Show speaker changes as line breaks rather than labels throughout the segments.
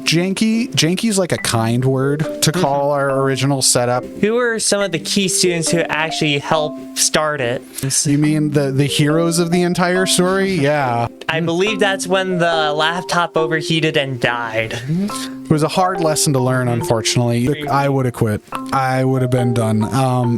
Janky's like a kind word to call our original setup.
Who were some of the key students who actually helped start it?
You mean the heroes of the entire story? Yeah.
I believe that's when the laptop overheated and died.
It was a hard lesson to learn, unfortunately. I would have quit. I would have been done.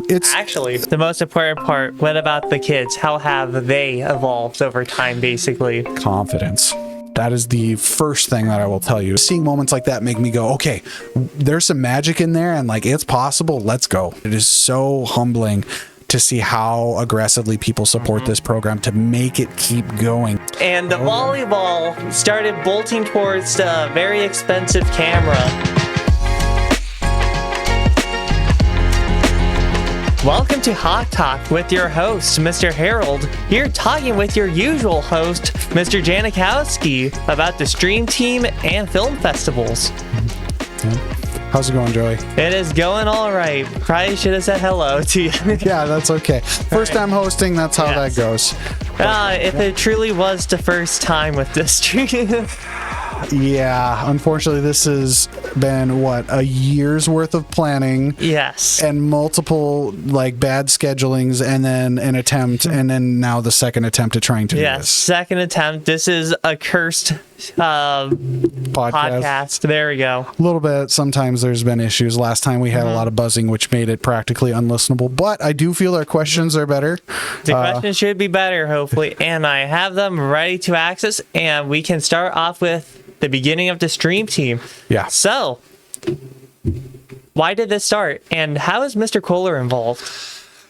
It's
actually the most important part. What about the kids? How have they evolved over time, basically?
Confidence. That is the first thing that I will tell you. Seeing moments like that make me go, okay, there's some magic in there and like it's possible. Let's go. It is so humbling to see how aggressively people support this program to make it keep going.
And the volleyball started bolting towards the very expensive camera. Welcome to Hot Talk with your host, Mr. Harold. Here talking with your usual host, Mr. Janikowski, about the Stream Team and film festivals.
How's it going, Joey?
It is going all right. Probably should have said hello to you.
Yeah, that's okay. First time hosting, that's how that goes.
If it truly was the first time with this stream.
Yeah, unfortunately, this has been, a year's worth of planning.
Yes.
And multiple, bad schedulings, and then an attempt, and then now the second attempt at trying to do this.
Yes, second attempt. This is a cursed podcast. There we go.
A little bit. Sometimes there's been issues. Last time we had a lot of buzzing, which made it practically unlistenable, but I do feel our questions are better.
The questions should be better, hopefully, and I have them ready to access, and we can start off with the beginning of the Stream Team.
Yeah.
So, why did this start, and how is Mr. Kohler involved?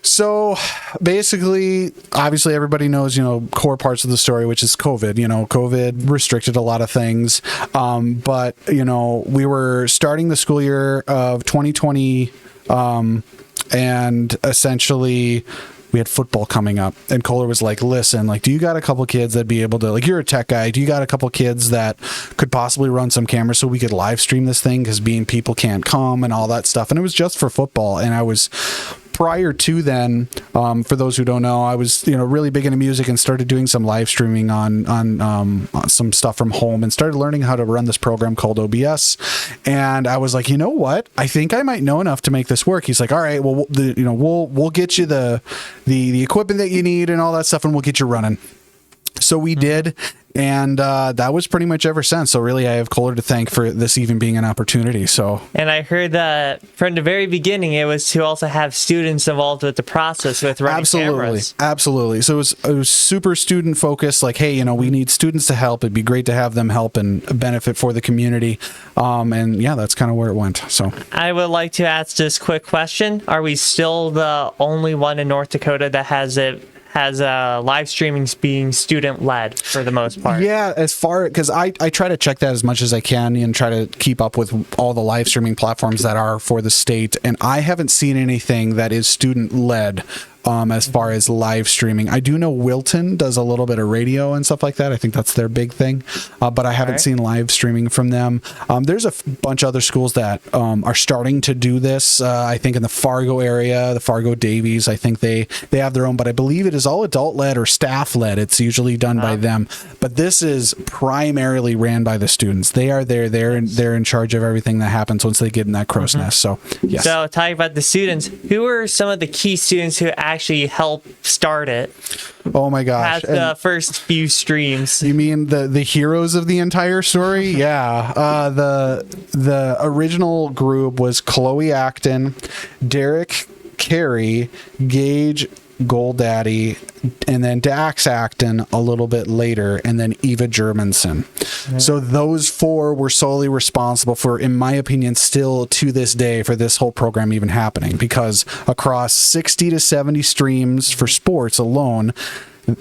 So basically, obviously everybody knows, core parts of the story, which is COVID. COVID restricted a lot of things. But, we were starting the school year of 2020, and essentially we had football coming up, and Kohler was like, listen, do you got a couple kids that'd be able to, you're a tech guy, do you got a couple kids that could possibly run some cameras so we could live stream this thing, because people can't come and all that stuff. And it was just for football. And I was, prior to then, for those who don't know, I was really big into music and started doing some live streaming on some stuff from home, and started learning how to run this program called OBS. And I was like, you know what? I think I might know enough to make this work. He's like, all right, well, we'll get you the equipment that you need and all that stuff, and we'll get you running. So we did, and that was pretty much ever since. So really, I have Kohler to thank for this even being an opportunity. So,
and I heard that from the very beginning, it was to also have students involved with the process with running cameras.
Absolutely. So it was super student focused. Like, hey, we need students to help. It'd be great to have them help and benefit for the community. And yeah, that's kind of where it went. So
I would like to ask this quick question: are we still the only one in North Dakota that has live streaming being student led for the most part?
Yeah, because I try to check that as much as I can and try to keep up with all the live streaming platforms that are for the state, and I haven't seen anything that is student led. As far as live streaming, I do know Wilton does a little bit of radio and stuff like that. I think that's their big thing, but I haven't seen live streaming from them. There's a bunch of other schools that are starting to do this. I think in the Fargo area, the Fargo Davies, I think they have their own, but I believe it is all adult led or staff led. It's usually done by them, but this is primarily ran by the students. They are there. They're in charge of everything that happens once they get in that crow's nest. So yes.
So talking about the students, who are some of the key students who actually help start it?
Oh my gosh.
At the first few streams.
You mean the heroes of the entire story? Yeah. The original group was Chloe Acton, Derek Carey, Gage Goldaddy, and then Dax Acton a little bit later, and then Eva Germanson. Yeah. So those four were solely responsible for, in my opinion, still to this day, for this whole program even happening, because across 60 to 70 streams for sports alone,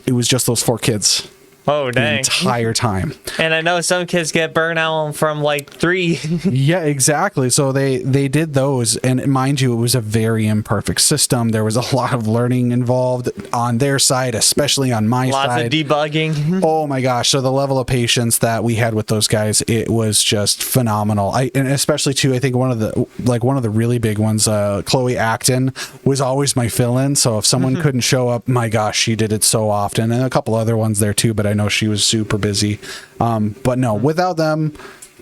it was just those four kids.
Oh, dang.
The entire time.
And I know some kids get burnt out from 3.
Yeah, exactly. So they did those. And mind you, it was a very imperfect system. There was a lot of learning involved on their side, especially on my side.
Lots of debugging.
Oh my gosh. So the level of patience that we had with those guys, it was just phenomenal. And especially too, I think one of the really big ones, Chloe Acton was always my fill-in. So if someone couldn't show up, my gosh, she did it so often. And a couple other ones there too, but I know she was super busy. But no, without them,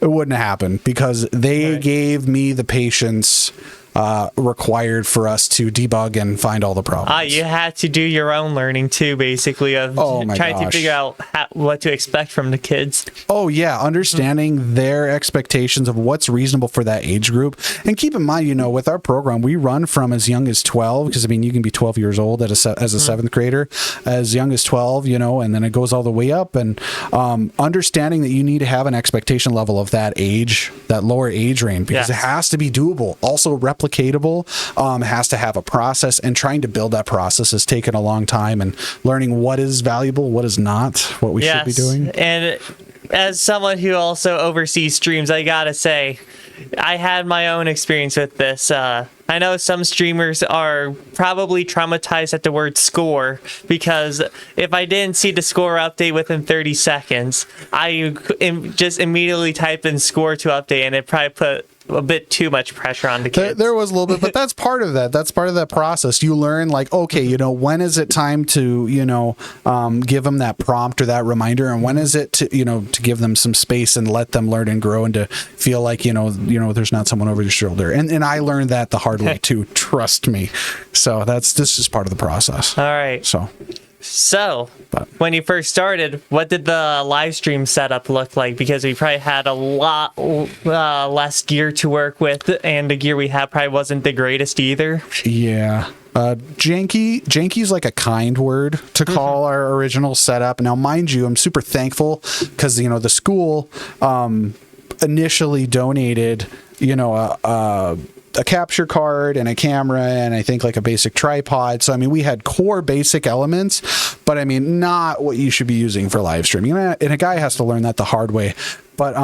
It wouldn't happen because they gave me the patience required for us to debug and find all the problems.
You had to do your own learning too, basically, of trying to figure out what to expect from the kids.
Oh yeah, understanding their expectations of what's reasonable for that age group. And keep in mind, with our program, we run from as young as 12, because I mean, you can be 12 years old as a seventh grader, as young as 12, and then it goes all the way up. And understanding that you need to have an expectation level of that age, that lower age range, because it has to be doable. Also replicatable, has to have a process, and trying to build that process has taken a long time, and learning what is valuable, what is not, what we should be doing.
And as someone who also oversees streams, I gotta say, I had my own experience with this. I know some streamers are probably traumatized at the word score, because if I didn't see the score update within 30 seconds, I just immediately type in score to update, and it probably put a bit too much pressure on the kids.
There was a little bit, but that's part of that. That's part of that process. You learn, like, okay, when is it time to, give them that prompt or that reminder, and when is it to, to give them some space and let them learn and grow and to feel like, there's not someone over your shoulder. And I learned that the hard way too. Trust me. So this is part of the process.
All right. So, when you first started, what did the live stream setup look like? Because we probably had a lot less gear to work with, and the gear we had probably wasn't the greatest either.
Yeah. Janky's like a kind word to call our original setup. Now, mind you, I'm super thankful because, the school initially donated, a capture card and a camera and I think like a basic tripod. So, I mean, we had core basic elements, but I mean, not what you should be using for live streaming. And a guy has to learn that the hard way. But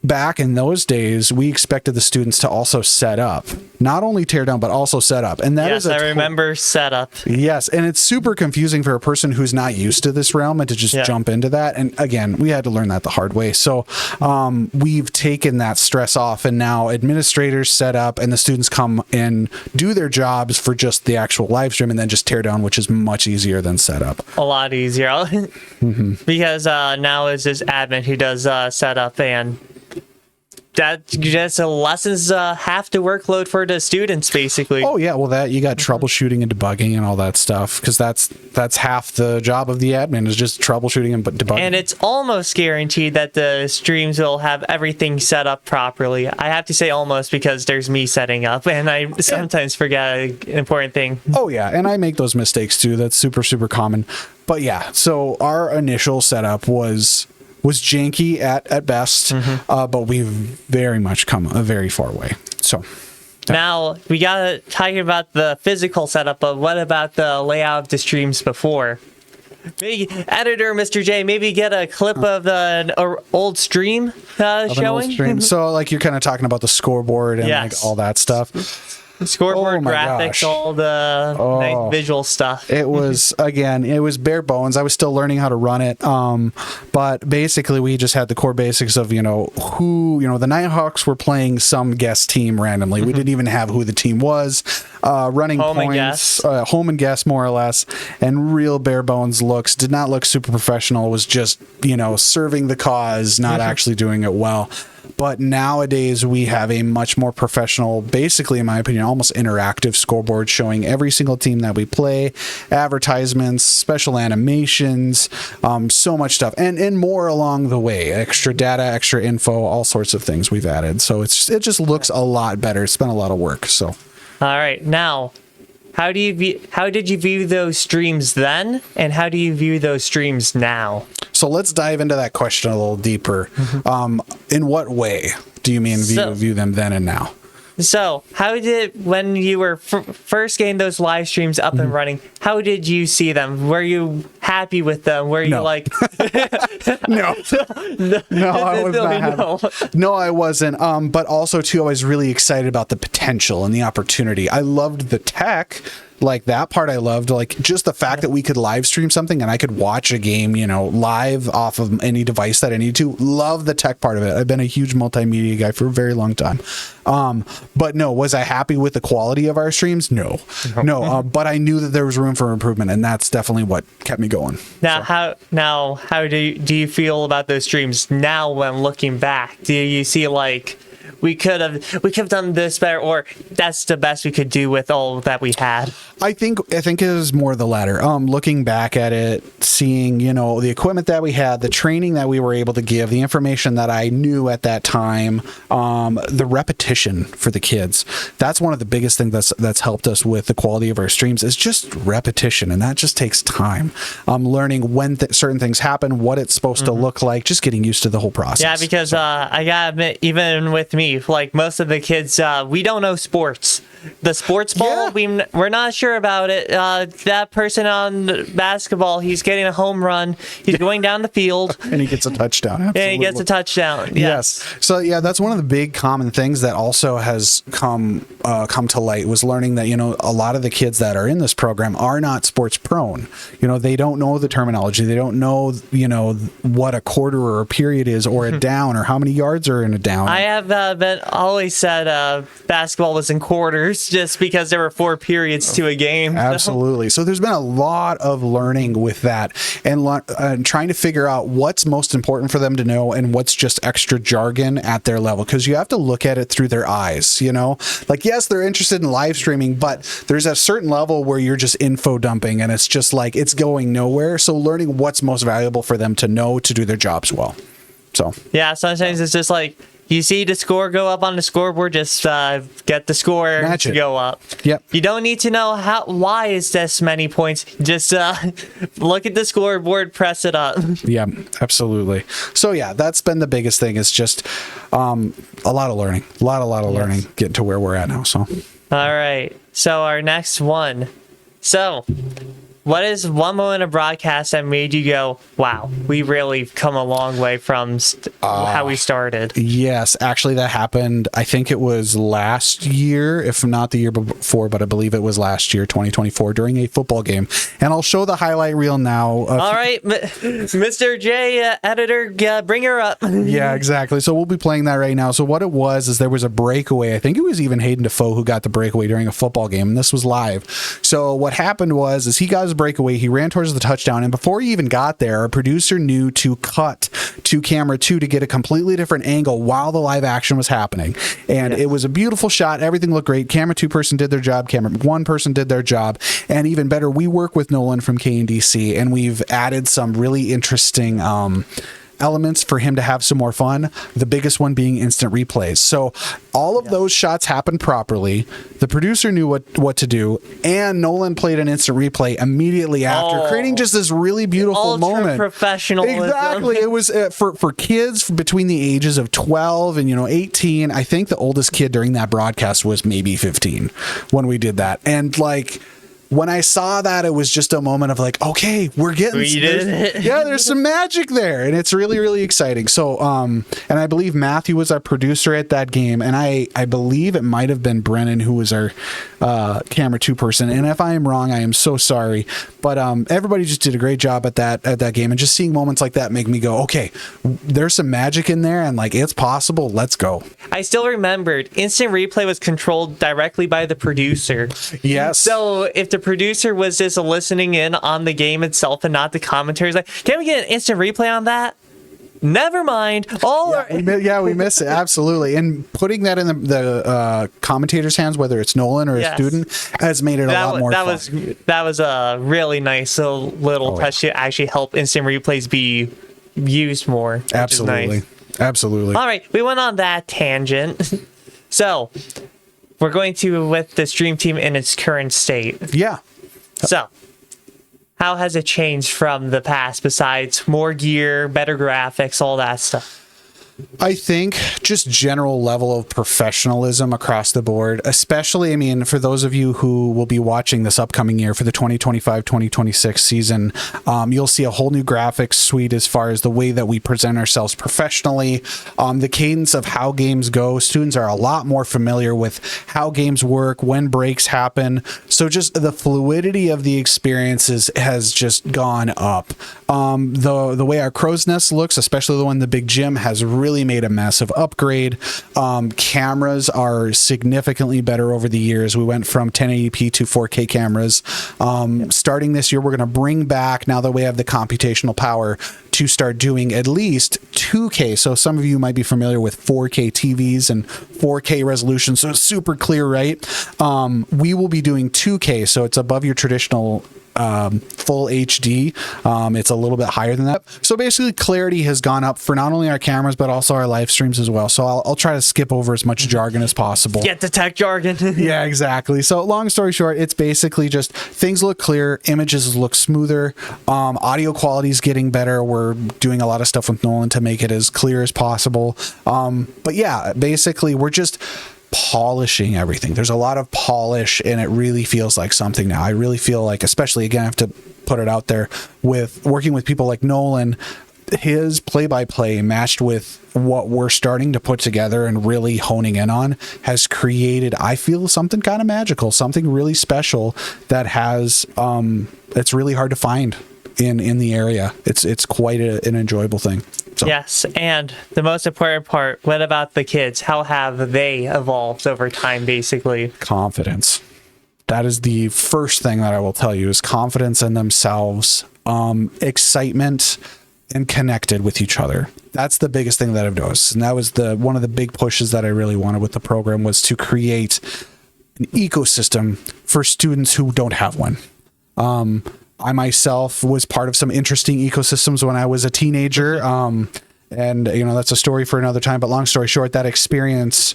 back in those days, we expected the students to also set up, not only tear down, but also set up. And that is
I remember setup.
Yes. And it's super confusing for a person who's not used to this realm and to just jump into that. And again, we had to learn that the hard way. So we've taken that stress off, and now administrators set up and the students come and do their jobs for just the actual live stream and then just tear down, which is much easier than setup.
A lot easier. Because now it's this admin who does setup, and that just lessens half the workload for the students, basically.
Oh yeah, well, that you got troubleshooting and debugging and all that stuff, because that's half the job of the admin, is just troubleshooting and debugging.
And it's almost guaranteed that the streams will have everything set up properly. I have to say almost, because there's me setting up, and I sometimes forget an important thing. Oh yeah, and I make those mistakes too. That's super, super common. But yeah, so our initial setup was janky at best, but we've very much come a very far way. So now we gotta talk about the physical setup, but what about the layout of the streams before? Maybe editor Mr. J, maybe get a clip of an old stream showing.
Old stream. So like you're kind of talking about the scoreboard and like all that stuff.
Scoreboard, graphics, all the nice visual stuff.
It was, again, it was bare bones. I was still learning how to run it. But basically we just had the core basics of, the Nighthawks were playing some guest team randomly. We didn't even have who the team was. Running
home
points, home and guess more or less, and real bare bones looks. Did not look super professional. It was just, serving the cause, not actually doing it well. But nowadays we have a much more professional, basically, in my opinion, almost interactive scoreboard showing every single team that we play, advertisements, special animations, so much stuff, and more along the way. Extra data, extra info, all sorts of things we've added. So it just looks a lot better. It's been a lot of work. So,
all right, now, how did you view those streams then, and how do you view those streams now?
So let's dive into that question a little deeper. In what way do you mean view them then and now?
So, when you were first getting those live streams up and running, how did you see them? Were you happy with them? Were you like...
No, I was not happy. No, I wasn't. But also, too, I was really excited about the potential and the opportunity. I loved the tech, Like that part I loved, like just the fact that we could live stream something and I could watch a game, you know, live off of any device that I need to. Love the tech part of it. I've been a huge multimedia guy for a very long time. But no, was I happy with the quality of our streams? No. But I knew that there was room for improvement, and that's definitely what kept me going.
Now, how do you feel about those streams now when looking back? Do you see like we could have done this better, or that's the best we could do with all that we had?
I think it was more the latter. Looking back at it, seeing, you know, the equipment that we had, the training that we were able to give, the information that I knew at that time, the repetition for the kids. That's one of the biggest things that's helped us with the quality of our streams is just repetition, and that just takes time. Learning when certain things happen, what it's supposed to look like, just getting used to the whole process.
Yeah, because I gotta admit, even with me, like most of the kids, we don't know sports. The sports ball, we're not sure about it. That person on basketball, he's getting a home run. He's going down the field.
And he gets a touchdown. Absolutely.
And he gets a touchdown.
Yes. So, yeah, that's one of the big common things that also has come to light was learning that, you know, a lot of the kids that are in this program are not sports prone. You know, they don't know the terminology. They don't know, you know, what a quarter or a period is or a down or how many yards are in a down.
I have always said basketball was in quarters just because there were 4 periods to a game.
Absolutely. So there's been a lot of learning with that and trying to figure out what's most important for them to know and what's just extra jargon at their level, because you have to look at it through their eyes, you know? Like, yes, they're interested in live streaming, but there's a certain level where you're just info dumping and it's just like it's going nowhere. So learning what's most valuable for them to know to do their jobs well. So
yeah, sometimes it's just like you see the score go up on the scoreboard, just get the score to go up.
Yep.
You don't need to know why is this many points. Just look at the scoreboard, press it up.
Yeah, absolutely. So yeah, that's been the biggest thing is just a lot of learning, a lot of learning, getting to where we're at now. So.
All right. So our next one. So what is one moment of broadcast that made you go, wow, we really come a long way from how we started?
Yes, actually that happened. I think it was last year, if not the year before, but I believe it was last year, 2024, during a football game. And I'll show the highlight reel now.
All right, Mr. J, editor, bring her up.
Yeah, exactly. So we'll be playing that right now. So what it was is there was a breakaway. I think it was even Hayden Defoe who got the breakaway during a football game, and this was live. So what happened was is he got his breakaway, he ran towards the touchdown, and before he even got there, our producer knew to cut to camera 2 to get a completely different angle while the live action was happening. And it was a beautiful shot. Everything looked great. Camera 2 person did their job. Camera 1 person did their job. And even better, we work with Nolan from KNDC, and we've added some really interesting elements for him to have some more fun. The biggest one being instant replays. So all of those shots happened properly. The producer knew what to do, and Nolan played an instant replay immediately after, creating just this really beautiful moment.
Professionalism.
Exactly. It was for kids between the ages of 12 and 18. I think the oldest kid during that broadcast was maybe 15 when we did that, and like. When I saw that, it was just a moment of like, okay, we're getting there's some magic there, and it's really, really exciting. So, and I believe Matthew was our producer at that game, and I believe it might have been Brennan who was our camera 2 person. And if I am wrong, I am so sorry. But everybody just did a great job at that game, and just seeing moments like that make me go, okay, there's some magic in there, and like it's possible. Let's go.
I still remembered instant replay was controlled directly by the producer.
Yes.
So if the producer was just listening in on the game itself and not the commentaries, like, can we get an instant replay on that? Never mind. We miss it. Absolutely. And putting that in the commentator's hands, whether it's Nolan or a student, has made it a lot more fun. That was a really nice little touch to actually help instant replays be used more.
Absolutely.
Nice.
Absolutely.
All right. We went on that tangent. So we're going to with the Stream Team in its current state.
Yeah.
So how has it changed from the past besides more gear, better graphics, all that stuff?
I think just general level of professionalism across the board, especially, I mean, for those of you who will be watching this upcoming year for the 2025-2026 season, you'll see a whole new graphics suite as far as the way that we present ourselves professionally, the cadence of how games go. Students are a lot more familiar with how games work, when breaks happen. So just the fluidity of the experiences has just gone up. The way our crow's nest looks, especially the one in the big gym, has really made a massive upgrade. Cameras are significantly better over the years. We went from 1080p to 4K cameras. Starting this year, we're going to bring back, now that we have the computational power, to start doing at least 2K. So some of you might be familiar with 4K TVs and 4K resolution. So it's super clear, right? We will be doing 2K. So it's above your traditional full HD. It's a little bit higher than that. So basically clarity has gone up for not only our cameras, but also our live streams as well. So I'll try to skip over as much jargon as possible.
Get the tech jargon.
Yeah, exactly. So long story short, it's basically just things look clear, images look smoother, audio quality is getting better. We're doing a lot of stuff with Nolan to make it as clear as possible. But yeah, basically we're just polishing everything. There's a lot of polish and it really feels like something now. I really feel like, especially again, I have to put it out there, with working with people like Nolan, his play-by-play matched with what we're starting to put together and really honing in on has created, I feel, something kind of magical, something really special that has, it's really hard to find in the area. It's quite an enjoyable thing. So.
Yes, and the most important part, what about the kids? How have they evolved over time, basically?
Confidence. That is the first thing that I will tell you, is confidence in themselves, excitement, and connected with each other. That's the biggest thing that I've noticed. And that was one of the big pushes that I really wanted with the program, was to create an ecosystem for students who don't have one. I myself was part of some interesting ecosystems when I was a teenager. And, you know, that's a story for another time. But long story short, that experience,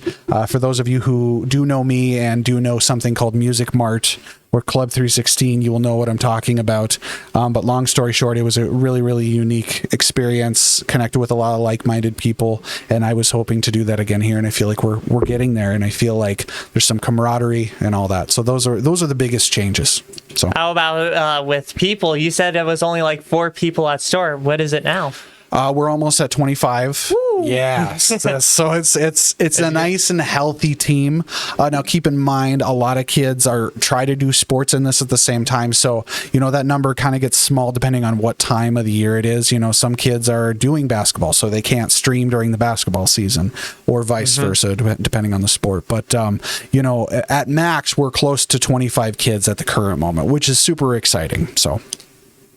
for those of you who do know me and do know something called Music Mart or Club 316, you will know what I'm talking about. But long story short, it was a really, really unique experience, connected with a lot of like-minded people. And I was hoping to do that again here. And I feel like we're getting there. And I feel like there's some camaraderie and all that. So those are the biggest changes. So
how about with people? You said it was only like 4 people at store. What is it now?
We're almost at 25. Woo! Yes. So it's a nice and healthy team. Now keep in mind, a lot of kids try to do sports in this at the same time. So, you know, that number kind of gets small depending on what time of the year it is. You know, some kids are doing basketball, so they can't stream during the basketball season, or vice versa, depending on the sport. But, you know, at max, we're close to 25 kids at the current moment, which is super exciting. So,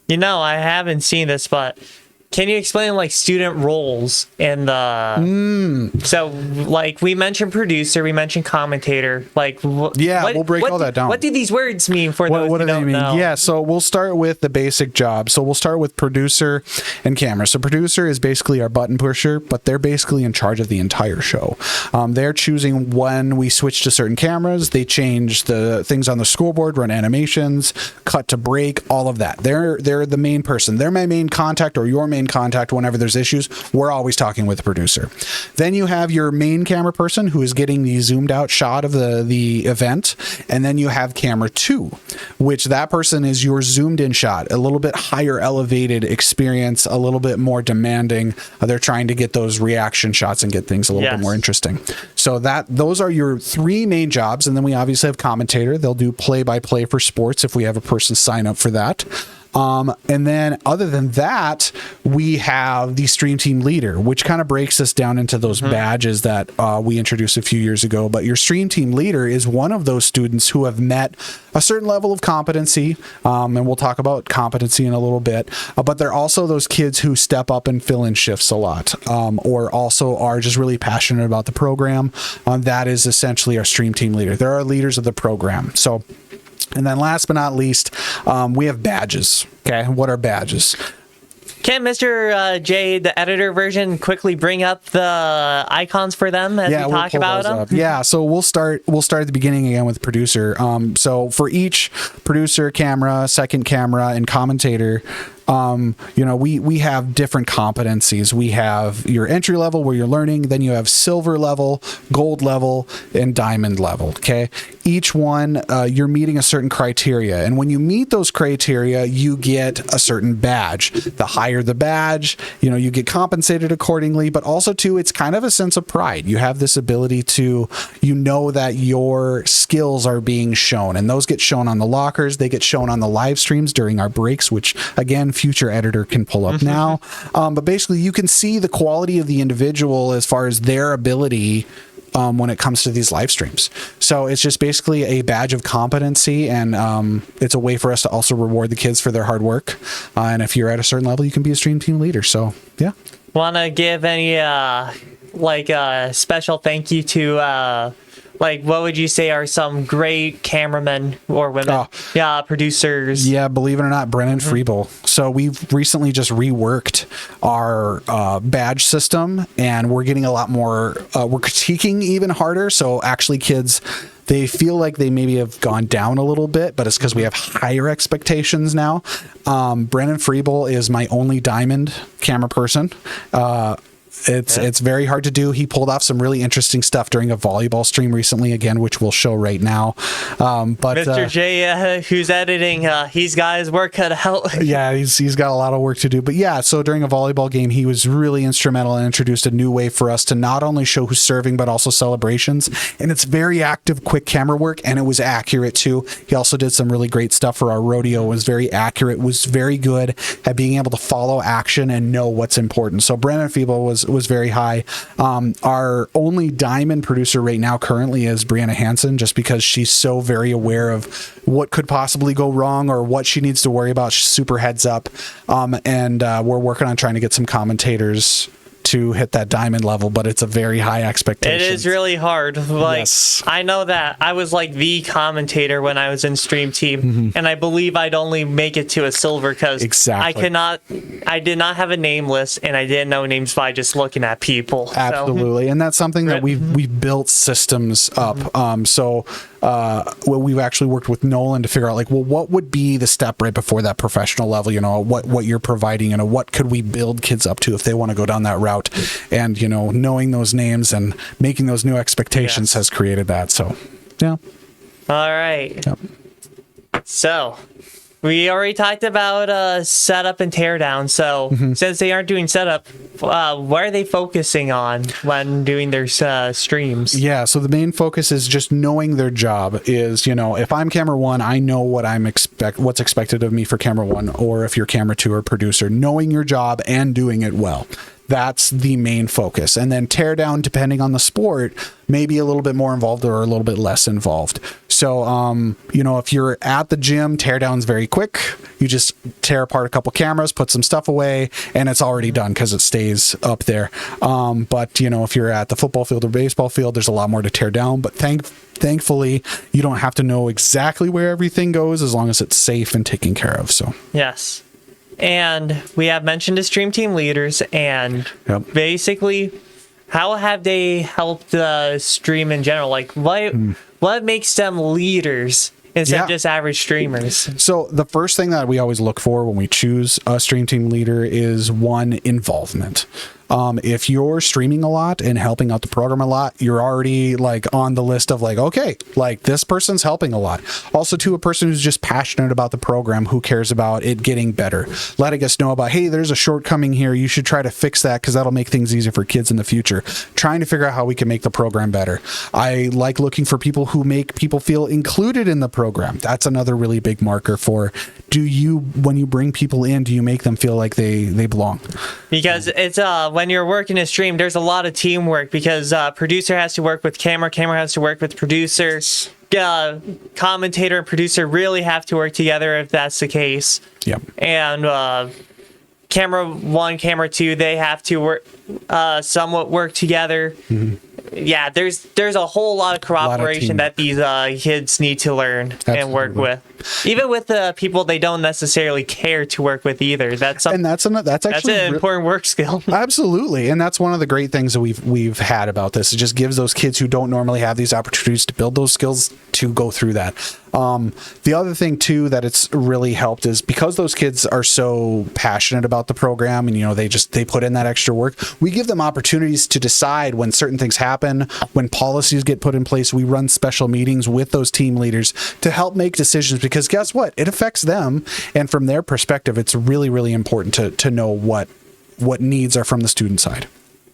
you know, I haven't seen this, but can you explain like student roles in the so like we mentioned producer, we mentioned commentator, like
we'll break all that down.
What do these words mean for those
what
who
do
don't
they mean?
know?
Yeah, so we'll start with the basic job. So we'll start with producer and camera. So producer is basically our button pusher, but they're basically in charge of the entire show. They're choosing when we switch to certain cameras, they change the things on the scoreboard, run animations, cut to break, all of that. They're the main person. They're my main contact, or your main contact whenever there's issues. We're always talking with the producer. Then you have your main camera person, who is getting the zoomed out shot of the event. And then you have camera 2, which that person is your zoomed in shot, a little bit higher elevated experience, a little bit more demanding. They're trying to get those reaction shots and get things a little bit more interesting. So those are your 3 main jobs. And then we obviously have commentator. They'll do play-by-play for sports if we have a person sign up for that. And then other than that, we have the stream team leader, which kind of breaks us down into those badges that we introduced a few years ago. But your stream team leader is one of those students who have met a certain level of competency. And we'll talk about competency in a little bit. But they're also those kids who step up and fill in shifts a lot, or also are just really passionate about the program. That is essentially our stream team leader. They're our leaders of the program. So, and then last but not least, we have badges. Okay, what are badges?
Can Mr. J, the editor version, quickly bring up the icons for them as we talk about them?
Yeah, so we'll start at the beginning again with producer. So for each producer, camera, second camera, and commentator, We have different competencies. We have your entry level where you're learning, then you have silver level, gold level, and diamond level. Okay. Each one, you're meeting a certain criteria. And when you meet those criteria, you get a certain badge. The higher the badge, you get compensated accordingly, but also too, it's kind of a sense of pride. You have this ability to, that your skills are being shown, and those get shown on the lockers. They get shown on the live streams during our breaks, which again, future editor can pull up now. But basically you can see the quality of the individual as far as their ability when it comes to these live streams. So it's just basically a badge of competency, and it's a way for us to also reward the kids for their hard work. And if you're at a certain level, you can be a stream team leader. So yeah.
Want to give any special thank you to what would you say are some great cameramen or women? Producers.
Yeah, believe it or not, Brennan Freeble. So we've recently just reworked our badge system, and we're getting a lot more, we're critiquing even harder. So actually kids, they feel like they maybe have gone down a little bit, but it's because we have higher expectations now. Brennan Freeble is my only diamond camera person. It's very hard to do. He pulled off some really interesting stuff during a volleyball stream recently, again, which we'll show right now. But
Mr. J, who's editing, he's got his work cut out.
Yeah, he's got a lot of work to do. But yeah, so during a volleyball game, he was really instrumental and introduced a new way for us to not only show who's serving, but also celebrations. And it's very active, quick camera work, and it was accurate too. He also did some really great stuff for our rodeo. It was very accurate, was very good at being able to follow action and know what's important. So Brennan Feeble was very high. Our only diamond producer right now currently is Brianna Hansen, just because she's so very aware of what could possibly go wrong or what she needs to worry about. She's super heads up. And we're working on trying to get some commentators to hit that diamond level, but it's a very high expectation.
It is really hard. Yes. I know that I was the commentator when I was in Stream Team, and I believe I'd only make it to a silver because I did not have a name list, and I didn't know names by just looking at people.
Absolutely. And that's something that we've built systems up. We've actually worked with Nolan to figure out what would be the step right before that professional level, what you're providing, what could we build kids up to if they want to go down that route. And knowing those names and making those new expectations has created that. So yeah.
All right. Yep. So we already talked about setup and teardown. So since they aren't doing setup, what are they focusing on when doing their streams?
Yeah, so the main focus is just knowing their job. Is if I'm camera one, I know what's expected of me for camera one, or if you're camera two or producer, knowing your job and doing it well. That's the main focus. And then teardown, depending on the sport, may be a little bit more involved or a little bit less involved. So, if you're at the gym, teardown's very quick. You just tear apart a couple cameras, put some stuff away, and it's already done because it stays up there. But if you're at the football field or baseball field, there's a lot more to tear down. But thankfully, you don't have to know exactly where everything goes as long as it's safe and taken care of. So
yes. And we have mentioned the stream team leaders, and basically, how have they helped the stream in general? What makes them leaders instead of just average streamers?
So the first thing that we always look for when we choose a stream team leader is involvement. If you're streaming a lot and helping out the program a lot, you're already on the list of okay, this person's helping a lot. Also to a person who's just passionate about the program, who cares about it getting better, letting us know about, hey, there's a shortcoming here. You should try to fix that because that'll make things easier for kids in the future. Trying to figure out how we can make the program better. I like looking for people who make people feel included in the program. That's another really big marker for, when you bring people in, do you make them feel like they belong?
Because it's when you're working a stream, there's a lot of teamwork because producer has to work with camera has to work with producer, commentator and producer really have to work together if that's the case.
Yep.
And camera one, camera two, they have to work somewhat work together. Yeah, there's a whole lot of cooperation that these kids need to learn and work with. Even with the people they don't necessarily care to work with either. That's actually that's an important work skill.
Absolutely, and that's one of the great things that we've had about this. It just gives those kids who don't normally have these opportunities to build those skills to go through that. The other thing too that it's really helped is because those kids are so passionate about the program, and they put in that extra work. We give them opportunities to decide when certain things happen, when policies get put in place. We run special meetings with those team leaders to help make decisions, because guess what? It affects them, and from their perspective, it's really, really important to know what needs are from the student side.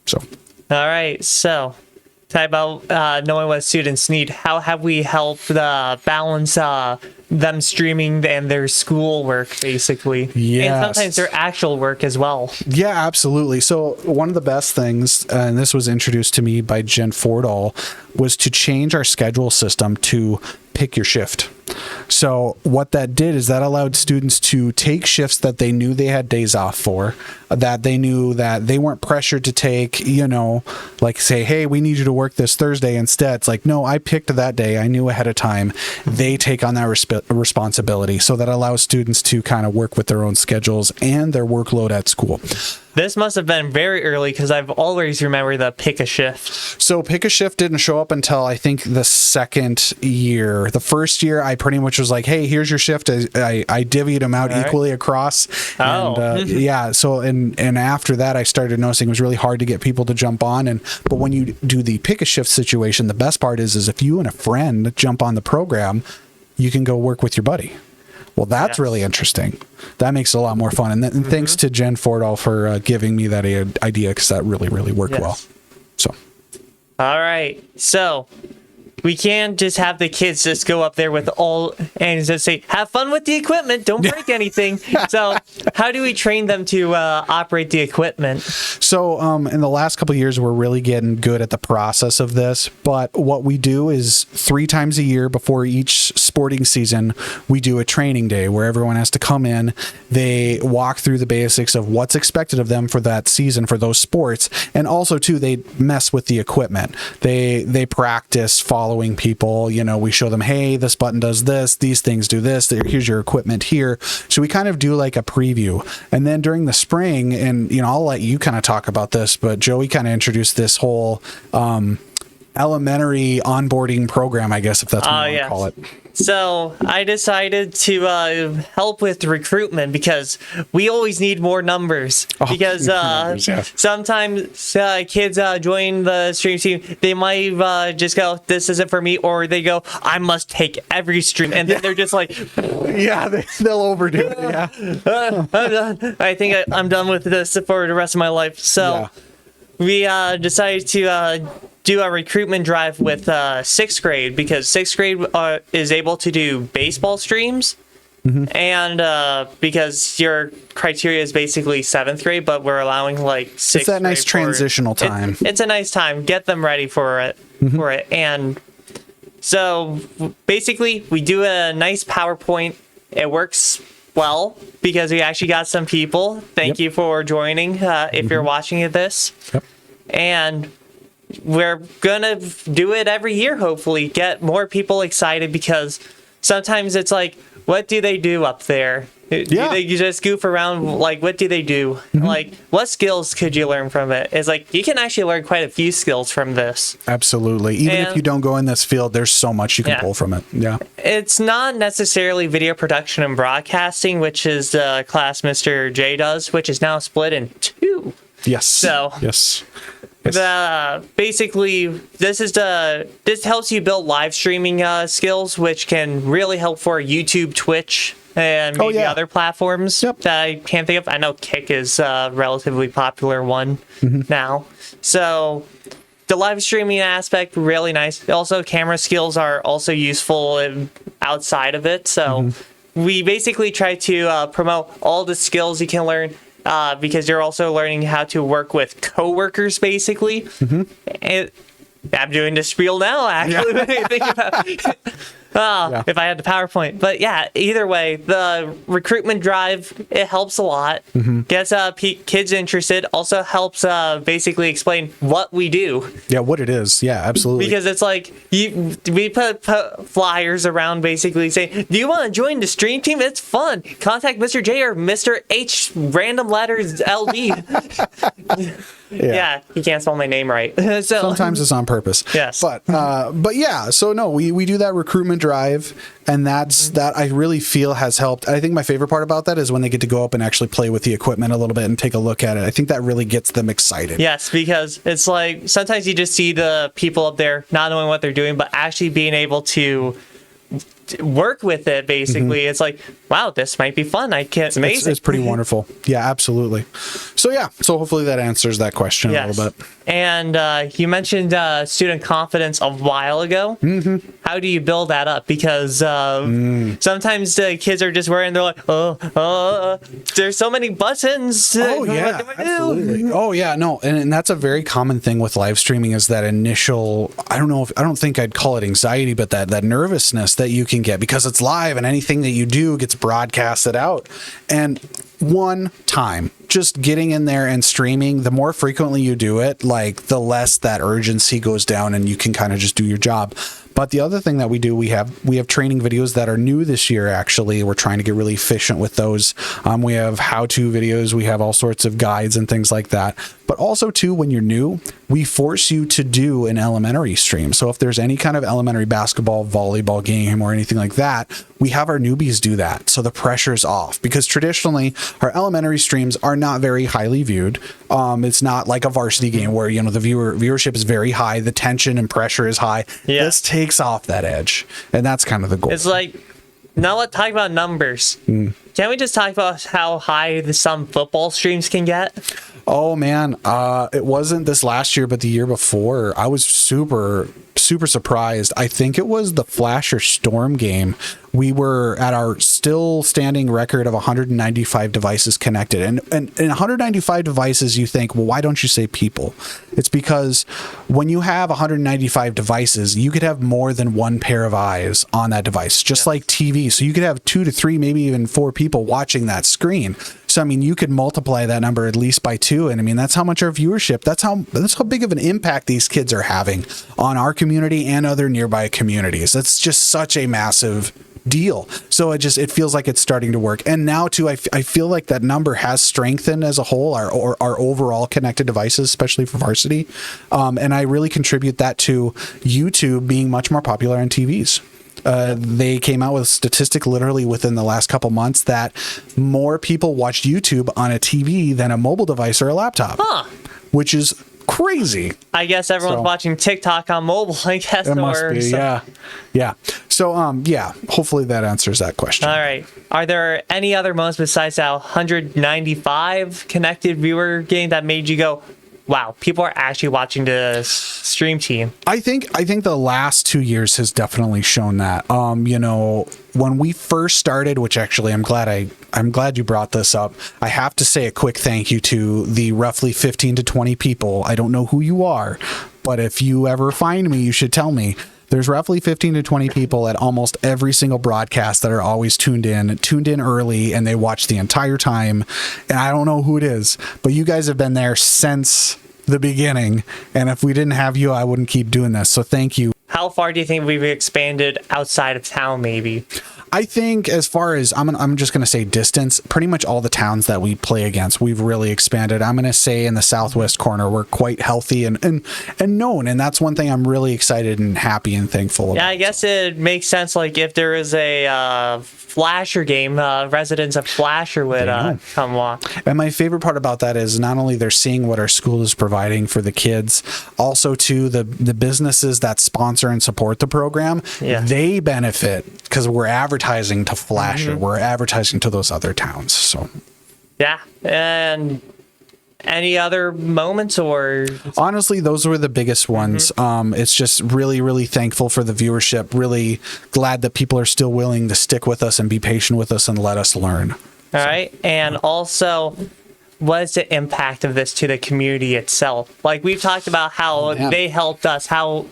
So,
all right, so. Talk about knowing what students need. How have we helped balance them streaming and their school work, basically? Yes. And sometimes their actual work as well.
Yeah, absolutely. So one of the best things, and this was introduced to me by Jen Fordall, was to change our schedule system to pick your shift. So what that did is that allowed students to take shifts that they knew they had days off for, that they knew that they weren't pressured to take, like say, hey, we need you to work this Thursday instead. It's like, no, I picked that day. I knew ahead of time. They take on that responsibility. So that allows students to kind of work with their own schedules and their workload at school.
This must have been very early, because I've always remembered the pick a shift.
So pick a shift didn't show up until I think the second year. The first year, I pretty much was like, hey, here's your shift. I divvied them out equally across.
Oh.
And, yeah. So, and after that, I started noticing it was really hard to get people to jump on. But when you do the pick a shift situation, the best part is if you and a friend jump on the program, you can go work with your buddy. Well, that's really interesting. That makes it a lot more fun. And thanks to Jen Fordall for giving me that idea, because that really, really worked well. So,
all right. So we can't just have the kids just go up there with and just say, have fun with the equipment. Don't break anything. So how do we train them to operate the equipment?
So in the last couple of years, we're really getting good at the process of this. But what we do is 3 times a year before each sporting season, we do a training day where everyone has to come in. They walk through the basics of what's expected of them for that season, for those sports. And also, too, they mess with the equipment. They practice following people. We show them, hey, this button does this, these things do this, here's your equipment here. So we kind of do like a preview. And then during the spring, and I'll let you kind of talk about this, but Joey kind of introduced this whole elementary onboarding program, I guess, if that's what you want to call it.
So I decided to help with recruitment, because we always need more numbers. Because sometimes kids join the stream team, they might just go, this isn't for me, or they go, I must take every stream, and then they're just like,
they'll overdo it.
I'm done. I think I'm done with this for the rest of my life. So we decided to do a recruitment drive with 6th grade, because 6th grade is able to do baseball streams. And because your criteria is basically 7th grade, but we're allowing like 6th grade.
It's that nice transitional time.
It's a nice time. Get them ready for it. And so basically we do a nice PowerPoint. It works well because we actually got some people. Thank you for joining if you're watching this. And we're gonna do it every year, hopefully get more people excited, because sometimes it's like, what do they do up there? Do they just goof around? Like, what do they do? Like, what skills could you learn from it? It's like, you can actually learn quite a few skills from this.
Absolutely. Even if you don't go in this field, there's so much you can pull from it.
It's not necessarily video production and broadcasting, which is the class Mr. J does, which is now split in 2. So basically, this helps you build live streaming skills, which can really help for YouTube, Twitch, and maybe other platforms that I can't think of. I know Kick is a relatively popular one now. So the live streaming aspect, really nice. Also, camera skills are also useful outside of it. So we basically try to promote all the skills you can learn. Because you're also learning how to work with coworkers, basically. And I'm doing the spiel now, actually. When I think about it. If I had the PowerPoint. But yeah, either way, the recruitment drive, it helps a lot. Gets kids interested. Also helps basically explain what we do.
Yeah, what it is. Yeah, absolutely.
Because it's like, we put flyers around basically saying, do you want to join the stream team? It's fun. Contact Mr. J or Mr. H random letters LD. Yeah, he can't spell my name right. So
sometimes it's on purpose.
Yes.
But yeah, so no, we do that recruitment drive, and that I really feel has helped. I think my favorite part about that is when they get to go up and actually play with the equipment a little bit and take a look at it. I think that really gets them excited.
Yes, because it's like sometimes you just see the people up there not knowing what they're doing, but actually being able to work with it. Basically, it's like, wow, this might be fun. It's amazing.
It's pretty wonderful. Yeah, absolutely. So yeah, so hopefully that answers that question a little bit.
And you mentioned student confidence a while ago. How do you build that up? Because sometimes the kids are just worried and they're like, there's so many buttons.
Oh yeah, absolutely. Oh yeah, no, and that's a very common thing with live streaming is that initial, I don't think I'd call it anxiety, but that nervousness that you can get because it's live and anything that you do gets broadcasted out. And one time, just getting in there and streaming, the more frequently you do it, like the less that urgency goes down and you can kind of just do your job. But the other thing that we do, we have training videos that are new this year, actually. We're trying to get really efficient with those. We have how-to videos. We have all sorts of guides and things like that. But also, too, when you're new, we force you to do an elementary stream. So if there's any kind of elementary basketball, volleyball game, or anything like that, we have our newbies do that. So the pressure's off. Because traditionally, our elementary streams are not very highly viewed. It's not like a varsity game where, the viewership is very high. The tension and pressure is high.
Yeah.
This takes off that edge. And that's kind of the goal.
It's like, now let's talk about numbers. Can we just talk about how high some football streams can get?
Oh man, it wasn't this last year, but the year before, I was super surprised. I think it was the Flash or Storm game. We were at our still standing record of 195 devices connected. And 195 devices, you think, well, why don't you say people? It's because when you have 195 devices, you could have more than one pair of eyes on that device, just like TV. So you could have 2 to 3, maybe even 4 people watching that screen. So, I mean, you could multiply that number at least by 2. And I mean, that's how much our viewership, that's how big of an impact these kids are having on our community and other nearby communities. That's just such a massive deal. So it feels like it's starting to work. And now too, I feel like that number has strengthened as a whole, our overall connected devices, especially for varsity. And I really contribute that to YouTube being much more popular on TVs. They came out with a statistic literally within the last couple months that more people watched YouTube on a TV than a mobile device or a laptop, which is crazy.
I guess everyone's watching TikTok on mobile, I guess.
It must be, yeah. So, hopefully that answers that question.
All right. Are there any other moments besides that 195 connected viewer game that made you go, wow, people are actually watching the stream team?
I think the last 2 years has definitely shown that. When we first started, which actually I'm glad you brought this up. I have to say a quick thank you to the roughly 15 to 20 people. I don't know who you are, but if you ever find me, you should tell me. There's roughly 15 to 20 people at almost every single broadcast that are always tuned in early, and they watch the entire time. And I don't know who it is, but you guys have been there since the beginning. And if we didn't have you, I wouldn't keep doing this. So thank you.
How far do you think we've expanded outside of town, maybe?
I think as far as, I'm just going to say distance, pretty much all the towns that we play against, we've really expanded. I'm going to say in the southwest corner, we're quite healthy and known. And that's one thing I'm really excited and happy and thankful about.
Yeah, I guess it makes sense. Like if there is a Flasher game, residents of Flasher would come watch.
And my favorite part about that is not only they're seeing what our school is providing for the kids, also too the businesses that sponsor and support the program, they benefit because we're advertising to Flasher. We're advertising to those other towns. So
yeah. And any other moments, or
honestly, those were the biggest ones. It's just really, really thankful for the viewership. Really glad that people are still willing to stick with us and be patient with us and let us learn.
All right. And also, what is the impact of this to the community itself? Like we've talked about how they helped us, how